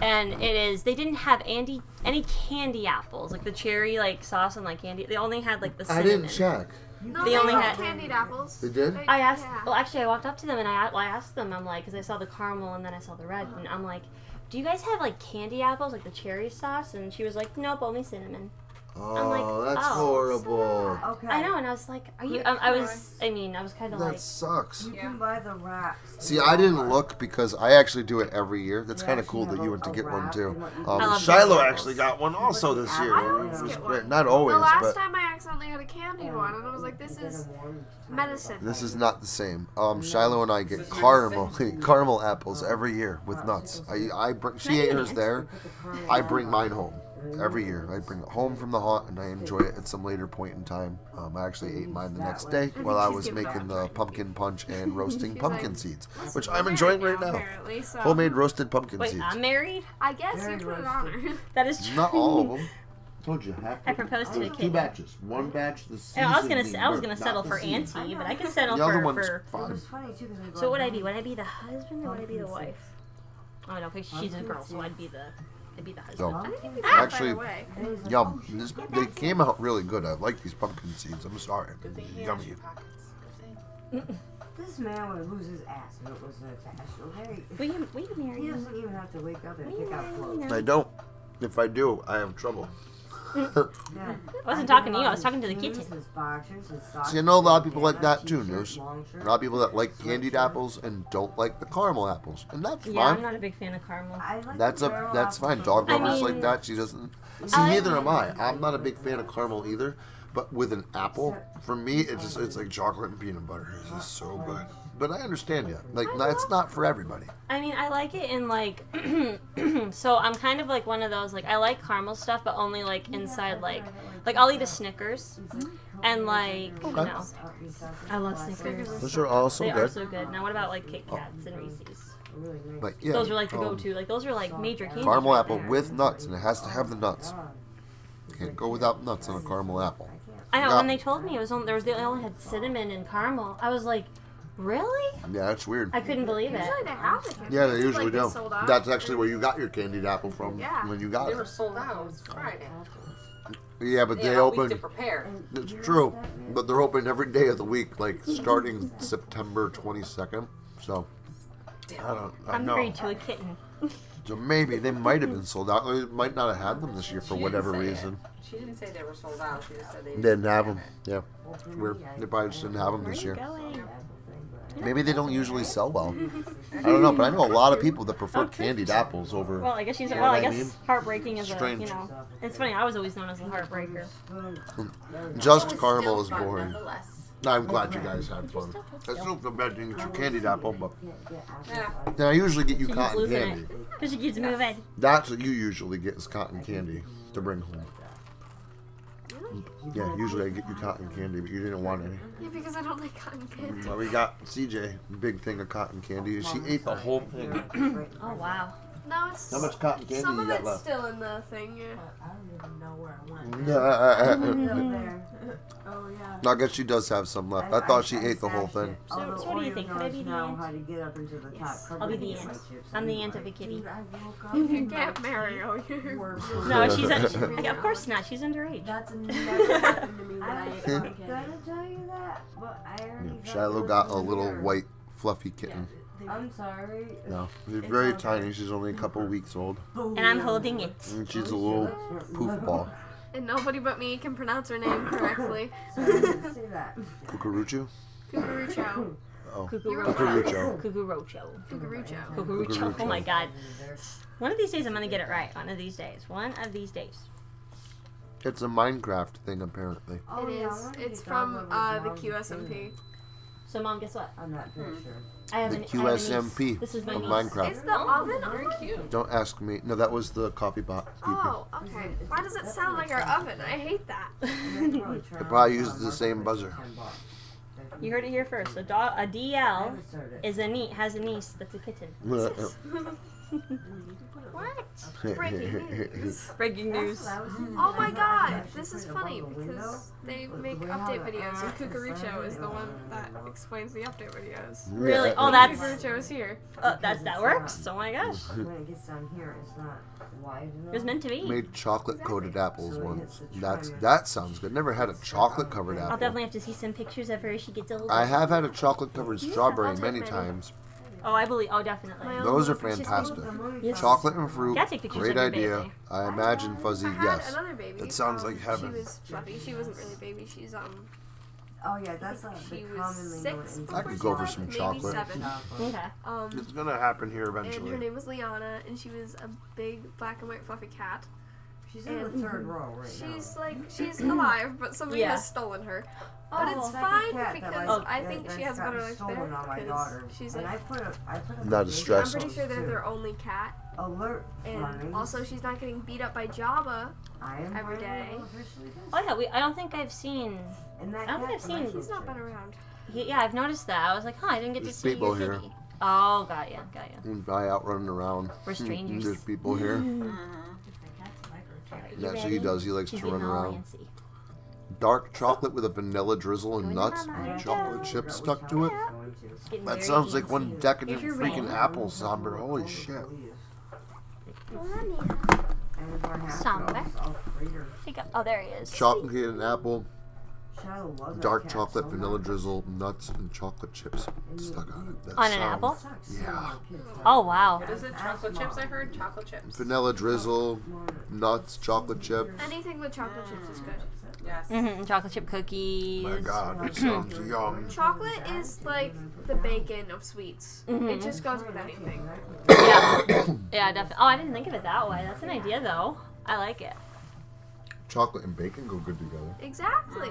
and it is they didn't have any candy apples, like the cherry like sauce and like candy. They only had like the cinnamon. I didn't check. No, they only had candied apples. They did? I asked. Yeah. Well, actually, I walked up to them and I asked them. I'm like, because I saw the caramel and then I saw the red, and I'm like, do you guys have like candy apples, like the cherry sauce? And she was like, nope, only cinnamon. Oh, I'm like, that's horrible. Okay. I know, and I was like, are you? I was kind of like. That sucks. You can buy the wraps. See, I didn't look because I actually do it every year. That's kind of cool that you went to get one too. Shiloh actually got one also this year. I always get one. Not always, the last but time I accidentally had a candied one, and I was like, this is medicine. this is not the same. Shiloh and I get caramel apples every year with nuts. She ate hers there. I bring mine home. Every year. I bring it home from the haunt and I enjoy it at some later point in time. I actually ate mine the next day while I was making the pumpkin punch and roasting pumpkin seeds, which I'm enjoying right now. Homemade roasted pumpkin seeds. Wait, I'm married? I guess you put it on her. That is true. Not all of them. I told you, I proposed to a kid. 2 batches. One batch the season. I was gonna settle for Auntie, but I can settle the other for. one's fine. So what would I be? Would I be the husband or would I be the wife? Oh no, because she's a girl, so I'd be the husband. So, actually, yum. They came out really good. I like these pumpkin seeds. I'm sorry. Yummy. This man would lose his ass if it wasn't attached, okay? Will you marry He him? doesn't even have to wake up and pick out clothes. I don't. If I do, I have trouble. Yeah. I wasn't talking to you. I was talking to the kitten. See, I know a lot of people like that too, News. A lot of people that like candied apples and don't like the caramel apples, and that's fine. Yeah, I'm not a big fan of caramel. That's fine. Dog lovers like that. She doesn't. See, neither am I. I'm not a big fan of caramel either. But with an apple, for me, it's like chocolate and peanut butter. It's just so good. But I understand you. Like, it's not for everybody. I mean, I like it in like, so I'm kind of like one of those, like, I like caramel stuff, but only like inside, like I'll eat a Snickers, and like, you know, I love Snickers. Those are also good. They are so good. Now, what about like Kit Kats and Reese's? Like, yeah, those are like the go-to. Like, those are like major candies. Caramel apple with nuts, and it has to have the nuts. Can't go without nuts on a caramel apple. I know. When they told me they only had cinnamon and caramel, I was like, really? Yeah, that's weird. I couldn't believe it. Usually they have the candy. Yeah, they usually do. Sold out. That's actually where you got your candied apple from when you got They it. were sold out. It's Friday. Yeah, but They they have a week open. to prepare. It's true, but they're open every day of the week, like starting September 22nd. So I I'm know. married to a kitten. So maybe they might have been sold out. They might not have had them this year for whatever reason. She didn't say they were sold out. She just said they Didn't have them. Yeah, it's weird. They probably just didn't have them this year. Going. Maybe they don't usually sell well. I don't know, but I know a lot of people that prefer candied apples over. Well, I guess she's. You know Well, I what I guess mean? heartbreaking is Strange. It's funny. I was always known as a heartbreaker. Just It was caramel still is fun, boring. nonetheless. I'm glad you guys had fun. I still feel bad didn't get you candied apple, but Yeah. then I usually get you She keeps cotton losing candy. it because she keeps moving. That's what you usually get is cotton candy to bring home. Yeah, usually I get you cotton candy, but you didn't want any. Yeah, because I don't like cotton candy. Well, we got CJ, big thing of cotton candy. She ate the whole thing. Oh wow. No, it's How much cotton candy some you of got it's left? still in the thing. Yeah. I don't even know where I went. Oh yeah. I guess she does have some left. I thought she ate the whole thing. So what do you think? Could I be the know aunt? how to get up into the Yes, top. I'll be the aunt. I'm the aunt of a kitty. Dude, I woke up You and can't my marry kids her. were- No, of course not. She's underage. That's never happened to me when I ate cotton candy. Gonna tell you that, but I already Shiloh got a little white, fluffy kitten. I'm sorry. No, she's very tiny. She's only a couple weeks old. And I'm holding it. And she's a little poof ball. And nobody but me can pronounce her name correctly. Sorry, I didn't say that. Cucurucho? Cucurucho. Oh, Cucurucho. Cucurucho. Cucurucho. Cucurucho. Cucurucho. Oh my god. One of these days I'm gonna get it right. One of these days. One of these days. It's a Minecraft thing, apparently. Oh, It yeah, I is. wanted to It's get from dog the lovers now. QSMP. So mom, guess what? I'm not very sure. I have The I have a QSMP niece. This is my of niece. Minecraft. Is the oven Very on? cute. Don't ask me. No, that was the coffee pot. Oh, okay. Why does it sound like our oven? I hate that. They probably used the same buzzer. You heard it here first. A DL is has a niece that's a kitten. What? Breaking news. Breaking news. Oh my god, this is funny because they make update videos and Cucurucho is the one that explains the update videos. Really? Oh, that's Cucurucho is here. that works. Oh my gosh. When it gets down here, it's not wide enough. It was meant to be. Made chocolate coated apples once. That sounds good. Never had a chocolate covered I'll apple. definitely have to see some pictures of her as she gets older. I have had a chocolate covered strawberry I'll take many many. times. Oh, I believe. Oh, definitely. My own Those are little precious fantastic. baby. Yes. Chocolate and fruit. Gotta take pictures Great of your idea. baby. I imagine Fuzzy, I had yes. another baby. That sounds like heaven. She was fluffy. She wasn't really a baby. She's Oh yeah, that's not she the was commonly 6 known I could go for some maybe chocolate. 7. Okay. It's gonna happen here And her eventually. name was Liana, and she was a big black and white fluffy cat. She's in the third row right She's alive, but somebody Yeah. has stolen her. But it's Second fine cat that, because like, I think that- she has a that's better gotten life stolen there. on my 'cause daughter. she's And like, I put a Not a big stress. I'm pretty sure they're too. their only cat. Alert And Funnies. also, she's not getting beat up by Jabba. I am every finally day. officially this. Oh yeah. I don't think I've seen. And that I don't think cat's I've a seen- nice He's not little been around. Yeah, I've noticed that. I was like, huh, I didn't get There's to see people your here. kitty. Oh, got ya. And I out running around. We're strangers. There's people here. That's what he does. He likes She's to run getting all around. antsy. Dark chocolate with a vanilla drizzle and Going nuts mama. and chocolate chips stuck to it. She's getting That very sounds like antsy. one decadent Here's your freaking ring. apple somber. Holy shit. And if I have Somber. dogs, I'll treat her. Oh, there he is. Chocolate and apple, Shadow loves that dark cat chocolate, so vanilla much. drizzle, nuts, and chocolate chips stuck on it. That On an sounds- apple? Sucks. Yeah. Oh wow. What is it? Chocolate chips, I heard? Chocolate chips. Vanilla drizzle, nuts, chocolate chip. Anything with chocolate chips is good. Yes. Chocolate chip cookies. My God, it sounds yum. Chocolate is like the bacon of sweets. It just goes with anything. Yeah. Yeah, definitely. Oh, I didn't think of it that way. That's an idea though. I like it. Chocolate and bacon go good together. Exactly.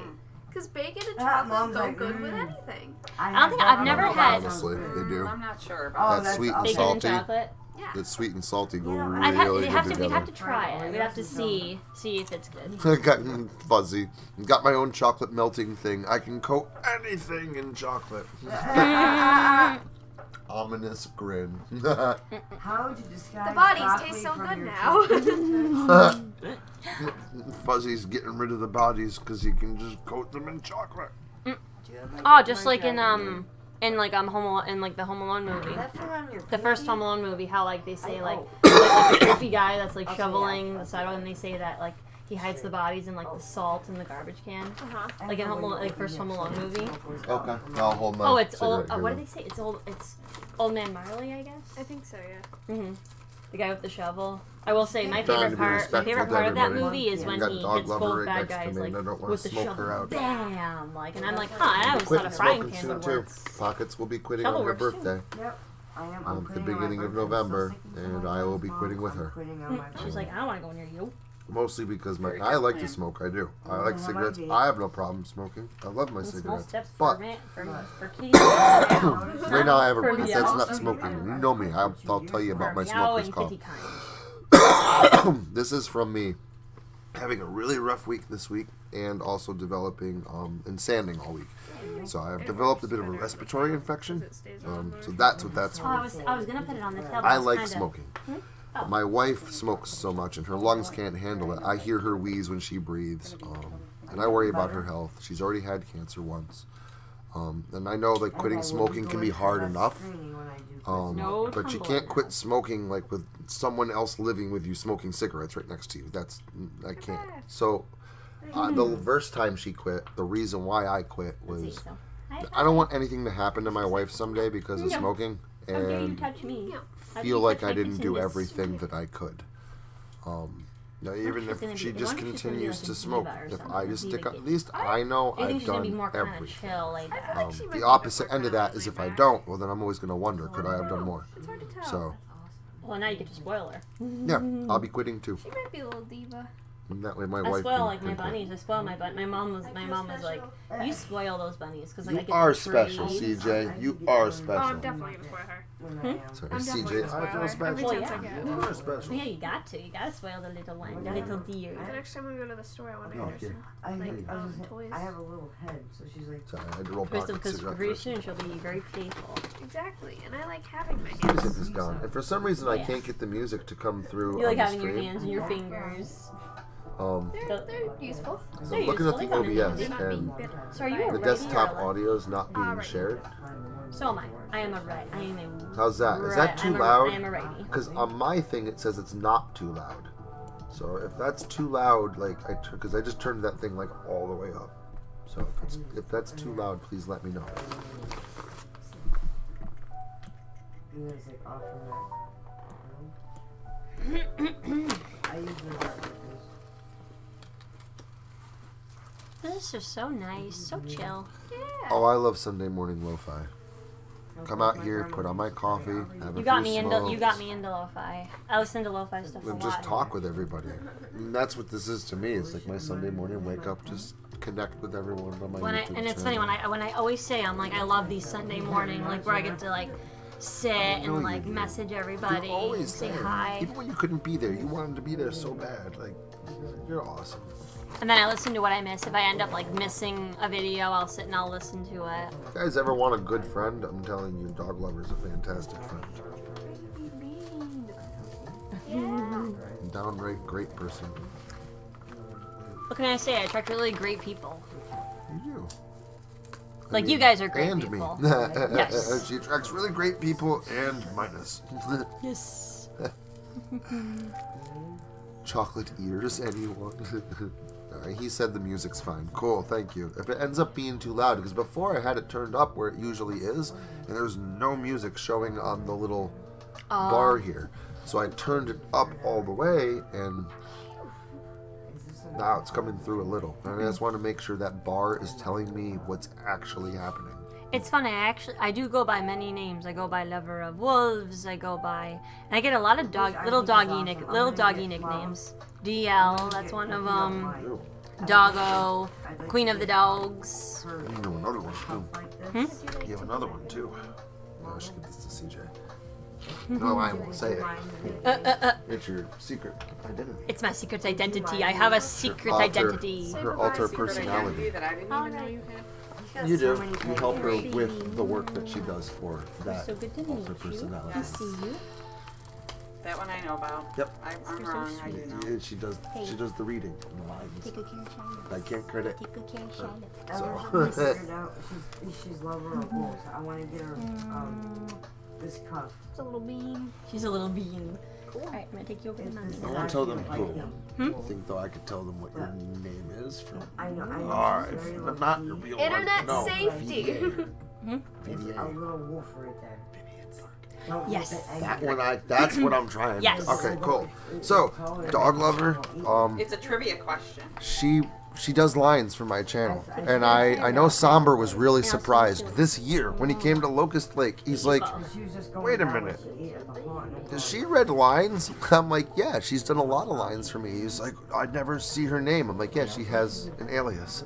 Because bacon and Ah, chocolate Mom's go like, good with anything. I don't think I've never had Honestly, they do. I'm not sure Oh, about That's sweet and bacon salty. and chocolate. Yeah. That sweet and salty go I'd have, really we'd good have to together. try it. We'd have to see if it's good. I got fuzzy. Got my own chocolate melting thing. I can coat anything in chocolate. Ominous grin. How would you describe The bodies broccoli taste so from good your now. Fuzzy's getting rid of the bodies because he can just coat them in chocolate. Oh, just like in the Home Alone movie. That fell on your The first pinky? Home Alone movie, how like they say like Oh. the goofy guy that's like Okay, shoveling yeah. the sidewalk, and they say that like he hides the bodies in like the salt in the garbage can. Like in Home Alone, like first Home Alone movie. Okay, I'll hold my. Oh, it's old. cigarette here What do then. they say? It's old. It's Old Man Marley, I guess. I think so, yeah. Mm-hmm. The guy with the shovel. I will say my Trying favorite to be part. My favorite respectful part to of that everybody. movie is when Got a he dog hits lover both right bad next to guys me, like and I don't wanna with the smoke her shovel. out. Bam! Like, and I'm like, huh? I always thought Quitting a frying smoking pan soon would too. work. Pockets will be quitting Shovel on her works, too. birthday. Yep. I am. The quitting on my beginning of birthday. I'm still November, sticking to and my I will guns, be Mom. quitting with I'm her. quitting on my She's like, I don't want to go near you. Mostly because Very I good like to plan. smoke. I do. I like Yeah, cigarettes. might be. I have no problem smoking. I love my Small cigarettes. steps But for kitty. right now I have a. For That's meow. not smoking. You know me. I'll tell you about my Meow smoker's and call. kitty kind. This is from me having a really rough week this week and also developing and sanding all week. So I've developed a bit of a respiratory infection. So that's what that's Oh, for. I was gonna put it on the tail. but I was like kinda- smoking. Oh. My wife smokes so much and her lungs can't handle it. I hear her wheeze when she breathes. And I worry about her health. She's already had cancer once. And I know like quitting smoking can be hard enough. No But you can't quit smoking like with someone else living with you smoking cigarettes right next to you. I can't. So the first time she quit, the reason why I quit was I don't want anything to happen to my wife someday because of smoking, How dare you and touch me? How dare feel you like touch I my didn't do business? everything that I could. Now, even she's gonna if she be- just I wonder if she's gonna be continues like to a smoke, diva or if something, I a just diva stick up, kid. at least I know I think I've she's gonna be done more kind of everything. chill like that. like she might be The a opposite bit end of more that is if I laid don't, well then I'm always going to wonder, could I have done more? It's hard to tell. So, Well, now you get to spoil her. yeah, I'll be quitting too. She might be a little diva. And that way my I wife spoil can, like my can quit. bunnies. I spoil my bunny. My mom was like, you spoil those bunnies because like I You get are the special, treats. CJ. You are Oh, special. I'm definitely gonna spoil her. Sorry, I'm definitely CJ, gonna spoil I feel her. special. Every Well, chance I yeah. get. You are Well, special. yeah, you got to. You got to spoil the little one, the little deer. The next time we go to the store, I want to Oh, get her here. some toys. I have a little head, so she's like. Sorry, I had to roll Crystal, pockets. because pretty soon she'll be very playful. Exactly, and I like having my Music hands. is gone, and for some reason I Yeah. can't get the music to come through You like on the having stream. your hands and your fingers. They're useful. So I'm looking at the They're useful. OBS, They come in and handy. So are you a the righty or desktop a lefty? audio is not being Right. shared. So am I. I am a right. I am a. How's that? Is that too I'm loud? I am a righty. Because on my thing it says it's not too loud. So if that's too loud, like because I just turned that thing like all the way up. So if that's too loud, please let me know. You guys like off from that. I usually got like this. This is so nice, so chill. Oh, I love Sunday morning lo-fi. Come out here, put on my coffee, have You a got few me into smokes, lo-fi. I listen to lo-fi stuff a and lot. just talk with everybody. And that's what this is to me. It's like my Sunday morning wake up, just connect with everyone on my YouTube And it's funny channel. when I always say I'm like I love these Sunday morning like where I get to like sit know and you like do. message You're everybody, always say there. hi, Even when you couldn't be there, you wanted to be there so bad. Like, you're awesome. and then I listen to what I miss. If I end up like missing a video, I'll sit and I'll listen to it. If you guys ever want a good friend, I'm telling you, Dog Lover's a fantastic friend. Downright great person. What can I say? I attract really great people. You do. Like, you guys are great and people. me. Yes. She attracts really great people and minus. Yes. Chocolate ears, anyone? Alright, he said the music's fine. Cool, thank you. If it ends up being too loud, because before I had it turned up where it usually is, and there's no music showing on the little bar here. So I turned it up all the way, and now it's coming through a little. And I just want to make sure that bar is telling me what's actually happening. It's funny. I do go by many names. I go by Lover of Wolves. I go by, and I get a lot of little doggy nicknames. DL, that's one of them. Ew. Doggo, Queen of the Dogs. You know another one too. You have another one too. No, I should give this to CJ. No, I won't say it. It's your secret identity. It's my secret identity. I have a secret identity. Her alter personality. That I didn't even know you had. You do. You help her with the work that she does for that So good to meet alter you. personality. To see you. That one I know about. Yep. I'm You're so wrong. I do know. Yeah, she does. She does the reading and the lines. Take good care of Charlotte. I can't credit. Take good care of Charlotte. Ever since I figured out she's lover of wolves, I want to get her this cuff. She's a little bean. She's a little bean. Cool. Alright, I'm gonna take you over to It's mommy. I won't tell them like who. them. I think though I could tell them what your name is from. I know. Alright, She's very but low not key. your real Internet one. No, safety. VBA. It's a VBA. little wolf right there. Yes. That's what I'm trying. Yes. Okay, cool. So, dog lover. It's a trivia question. She does lines for my channel, and I know Somber was really surprised this year when he came to Locust Lake. He's like, wait a minute, has she read lines? I'm like, yeah, she's done a lot of lines for me. He's like, I'd never see her name. I'm like, yeah, she has an alias.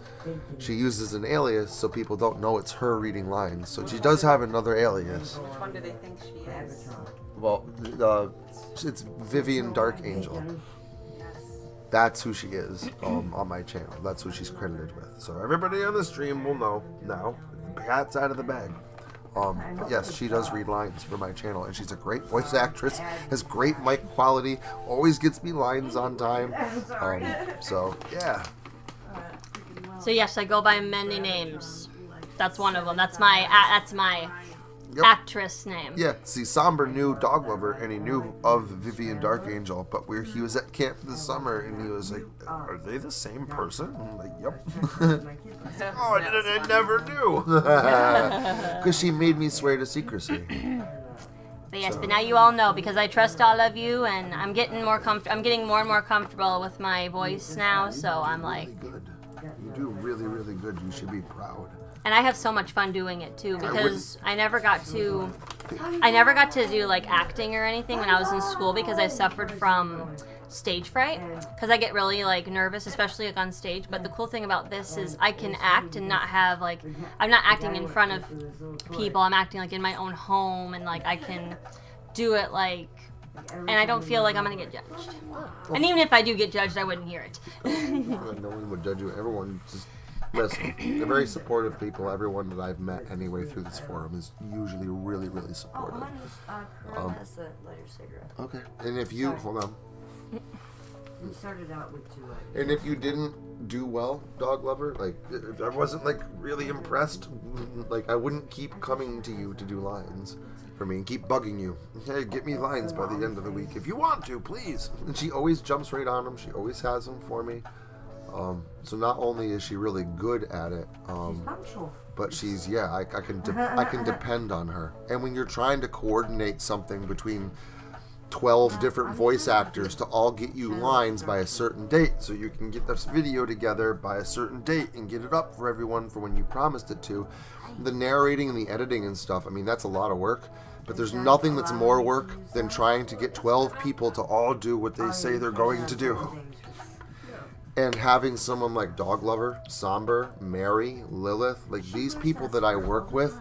She uses an alias so people don't know it's her reading lines. So she does have another alias. Which one do they think she is? Well, it's Vivian Dark Angel. That's who she is on my channel. That's who she's credited with. So everybody on the stream will know now. The cat's out of the bag. Yes, she does read lines for my channel, and she's a great voice actress. Has great mic quality. Always gets me lines on time. So yeah. So yes, I go by many names. That's one of them. That's my Yep. actress name. Yeah, see, Somber knew Dog Lover, and he knew of Vivian Dark Angel, but he was at camp this summer, and he was like, are they the same person? I'm like, yep. Oh, I never knew. Because she made me swear to secrecy. But yes, but now you all know, because I trust all of you, and I'm getting more I'm getting more and more comfortable with my voice now, so I'm like... Good. You do really, really good. You should be proud. And I have so much fun doing it too, because I never got to do like acting or anything when I was in school, because I suffered from stage fright, because I get really like nervous, especially like on stage. But the cool thing about this is I can act and not have like, I'm not acting in front of people, I'm acting like in my own home, and like I can do it like, and I don't feel like I'm gonna get judged. And even if I do get judged, I wouldn't hear it. No one would judge you. Everyone just... Listen, they're very supportive people. Everyone that I've met anyway through this forum is usually really, really supportive. That's the lighter cigarette. Okay. And if you... Hold on. We started out with 2 lighters. And if you didn't do well, Dog Lover, like, if I wasn't, like, really impressed, like, I wouldn't keep coming to you to do lines for me and keep bugging you. Hey, get me lines by the end of the week. If you want to, please. And she always jumps right on them. She always has them for me. So not only is she really good at it, but she's, yeah, I can depend on her. And when you're trying to coordinate something between 12 different voice actors to all get you lines by a certain date, so you can get this video together by a certain date and get it up for everyone for when you promised it to, the narrating and the editing and stuff, I mean, that's a lot of work. But there's nothing that's more work than trying to get 12 people to all do what they say they're going to do. And having someone like Dog Lover, Somber, Mary, Lilith, like these people that I work with,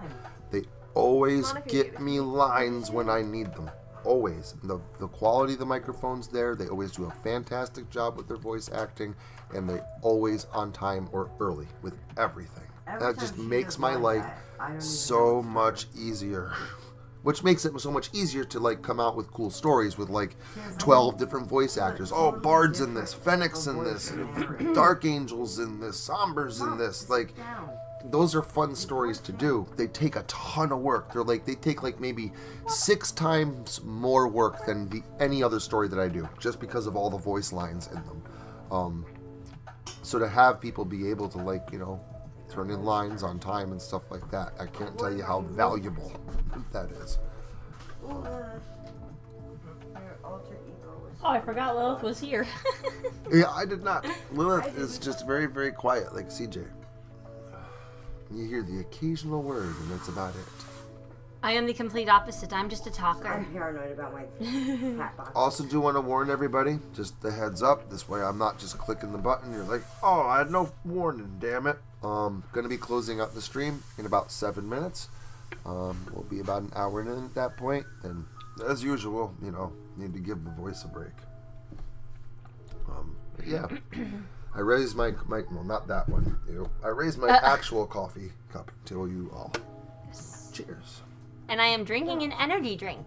they always get me lines when I need them. Always. The quality of the microphone's there. They always do a fantastic job with their voice acting, and they always on time or early with everything. That just makes my life so much easier. Which makes it so much easier to like come out with cool stories with like 12 different voice actors. Oh, Bard's in this, Fennec's in this, Dark Angel's in this, Somber's in this. Like, those are fun stories to do. They take a ton of work. They take like maybe 6 times more work than any other story that I do, just because of all the voice lines in them. So to have people be able to like, you know, turn in lines on time and stuff like that, I can't tell you how valuable that is. Oh, I forgot Lilith was here. Yeah, I did not. Lilith is just very, very quiet, like CJ. You hear the occasional word, and that's about it. I am the complete opposite. I'm just a talker. I'm paranoid about my hat box. Also do want to warn everybody, just the heads up, this way I'm not just clicking the button, you're like, oh, I had no warning, damn it. Gonna be closing out the stream in about 7 minutes. We'll be about an hour in at that point, and as usual, you know, need to give the voice a break. Yeah. I raised my well, not that one. I raised my actual coffee cup to you all. Yes. Cheers. And I am drinking an energy drink.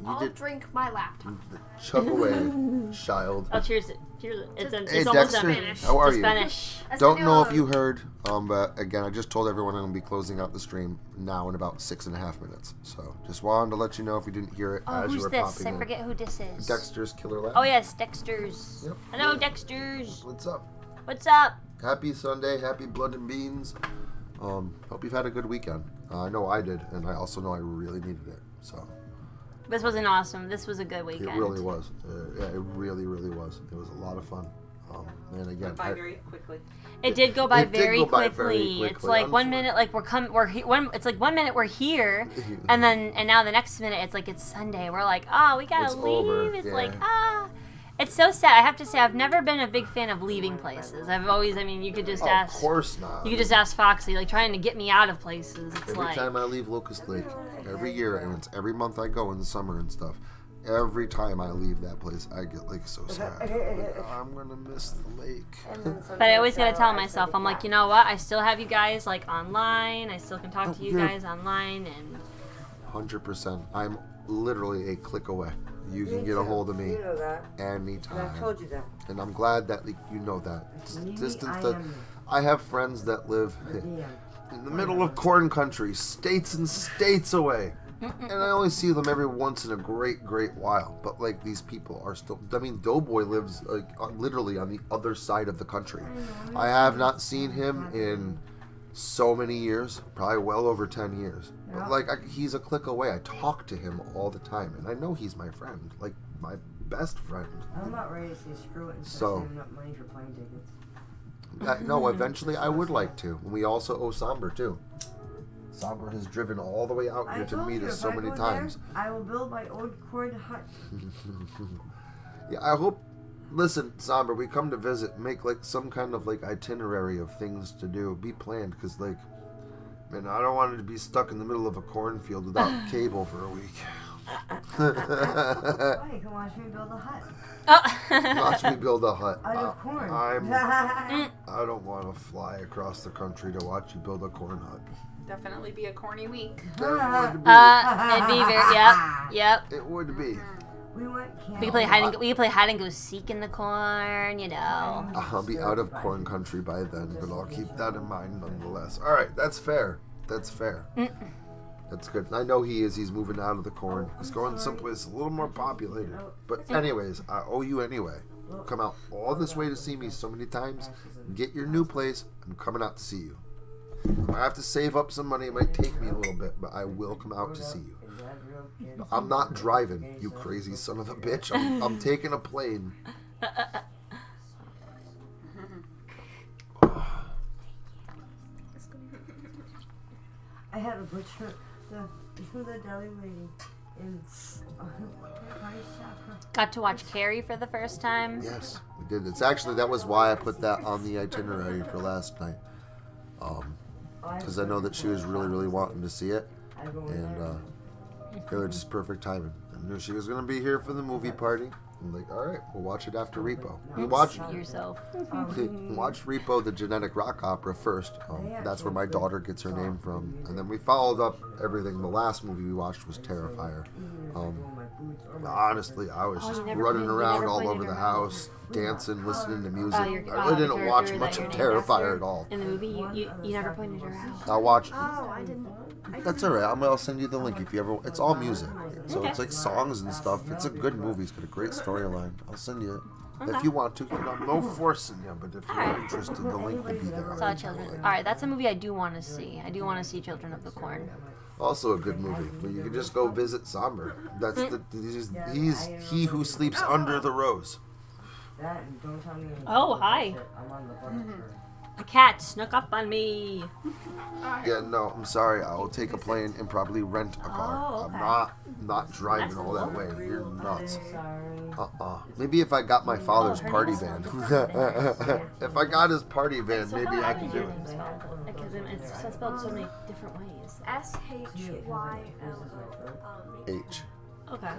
I'll drink my laptop. Chug away, child. Oh, cheers! Cheers! It's Hey, almost Dexter, Spanish. how are It's you? Spanish. Don't know if you heard, but again, I just told everyone I'm going to be closing out the stream now in about 6.5 minutes. So just wanted to let you know if you didn't hear it as you Who's were this? popping I in. forget who this is. Dexter's Killer Lab. Oh yes, Dexter's. Yep. Hello, Dexter's. What's up? What's up? Happy Sunday, happy Blood and Beans. Hope you've had a good weekend. I know I did, and I also know I really needed it. So. This was this was a good weekend. It really was. Yeah, it really, really was. It was a lot of fun. And again, went by very quickly. It did go by very quickly. It's like 1 minute, like it's like 1 minute we're here, and now the next minute it's like it's Sunday. We're like, oh, we gotta leave. Over. It's like it's so sad. I have to say, I've never been a big fan of leaving places. You could just ask. Of course not. You could just ask Foxy, like trying to get me out of places. It's every time I leave Locust Lake, every year, and it's every month I go in the summer and stuff. Every time I leave that place, I get like so sad. I'm gonna miss the lake. But I always gotta tell myself, I'm like, you know what? I still have you guys like online. I still can talk to you guys online, and 100%. I'm literally a click away. You can get a hold of me anytime. I told you that. And I'm glad that you know that. I have friends that live in the middle of corn country, states and states away. And I only see them every once in a great while. But, like, these people are still... I mean, Doughboy lives, like, literally on the other side of the country. I have not seen him in so many years. Probably well over 10 years. But, like, he's a click away. I talk to him all the time. And I know he's my friend. Like, my best friend. I'm not ready to say screw it and start saving up money for plane tickets. No, eventually I would like to. We also owe Somber, too. Somber has driven all the way out here to meet us so many times. I will build my old corn hut. Yeah, I hope. Listen, Somber, we come to visit. Make like some kind of like itinerary of things to do. Be planned, because like, man, I don't want to be stuck in the middle of a cornfield without cable for a week. Why? You can watch me build a hut. Watch me build a hut. Out of corn. I don't want to fly across the country to watch you build a corn hut. Definitely be a corny week. it'd be very, yep. It would be. We went camping. We could play hide and go seek in the corn, you know. I'll be out of corn country by then, but I'll keep that in mind nonetheless. All right, that's fair. That's fair. That's good. I know he is. He's moving out of the corn. He's going someplace a little more populated. But anyways, I owe you anyway. Come out all this way to see me so many times. Get your new place. I'm coming out to see you. I have to save up some money. It might take me a little bit, but I will come out to see you. I'm not driving, you crazy son of a bitch. I'm taking a plane. I had a butcher, the deli lady in Got to watch Carrie for the first time. Yes, we did. It's actually, that was why I put that on the itinerary for last night. Because I know that she was really wanting to see it, and it was just perfect timing. I knew she was going to be here for the movie party. I'm like, all right, we'll watch it after Repo. We watched Repo, the genetic rock opera first. That's where my daughter gets her name from. And then we followed up everything. The last movie we watched was Terrifier. Honestly, I was just running around all over the house, dancing, listening to music. I really didn't watch much of Terrifier at all. In the movie, you never pointed her out. I watched. Oh, I didn't. That's alright. I'll send you the link if you ever. It's all music, so it's like songs and stuff. It's a good movie. It's got a great storyline. I'll send you it if you want to. I'm no forcing you, but if you're interested, the link will be there. Saw Children. All right, that's a movie I do want to see. I do want to see Children of the Corn. Also a good movie, but you can just go visit Somber. That's he's he who sleeps under the rose. Oh, hi. A cat snuck up on me. Yeah, no, I'm sorry. I will take a plane and probably rent a car. Oh, okay. I'm not driving all that way. You're nuts. Maybe if I got my father's party van. If I got his party van, maybe I could do it. It's spelled so many different ways. SHYLO. H. Okay.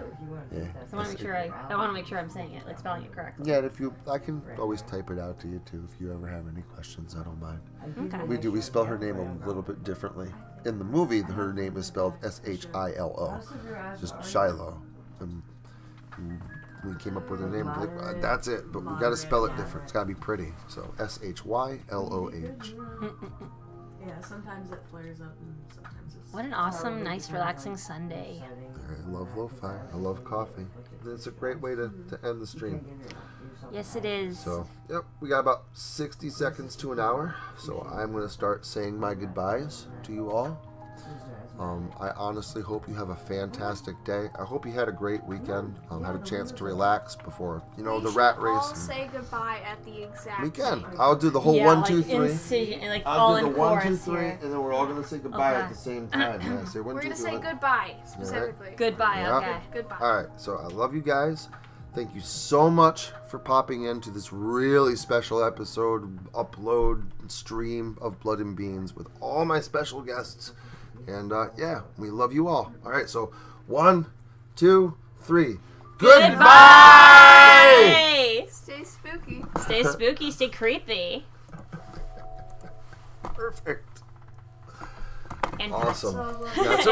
Yeah. I want to make sure I'm saying it, like spelling it correctly. Yeah, I can always type it out to you too if you ever have any questions. I don't mind. Okay. We spell her name a little bit differently. In the movie, her name is spelled SHILO, just Shiloh. And we came up with her name. Like, that's it, but we got to spell it different. It's got to be pretty. So SHYLOH. Yeah, sometimes it flares up and sometimes it's... What an awesome, nice, relaxing Sunday. I love lo-fi. I love coffee. It's a great way to end the stream. Yes, it is. So, yep, we got about 60 seconds to an hour. So I'm going to start saying my goodbyes to you all. I honestly hope you have a fantastic day. I hope you had a great weekend. Had a chance to relax before, the rat race. All say goodbye at the exact. We can. same. I'll do the whole 1, 2, 3. Like I'll all do in the 1, 2, chorus 3, here. and then we're all going to say goodbye Okay. at the same time. Yeah, say 1, We're 2, gonna 3. say goodbye specifically. Goodbye. Yeah. Okay. Goodbye. All right, so I love you guys. Thank you so much for popping into this really special episode, upload, stream of Blood and Beans with all my special guests. And yeah, we love you all. All right, so 1, 2, 3. Goodbye! Bye. Stay spooky. Stay spooky. Stay creepy. Perfect. And Awesome. That's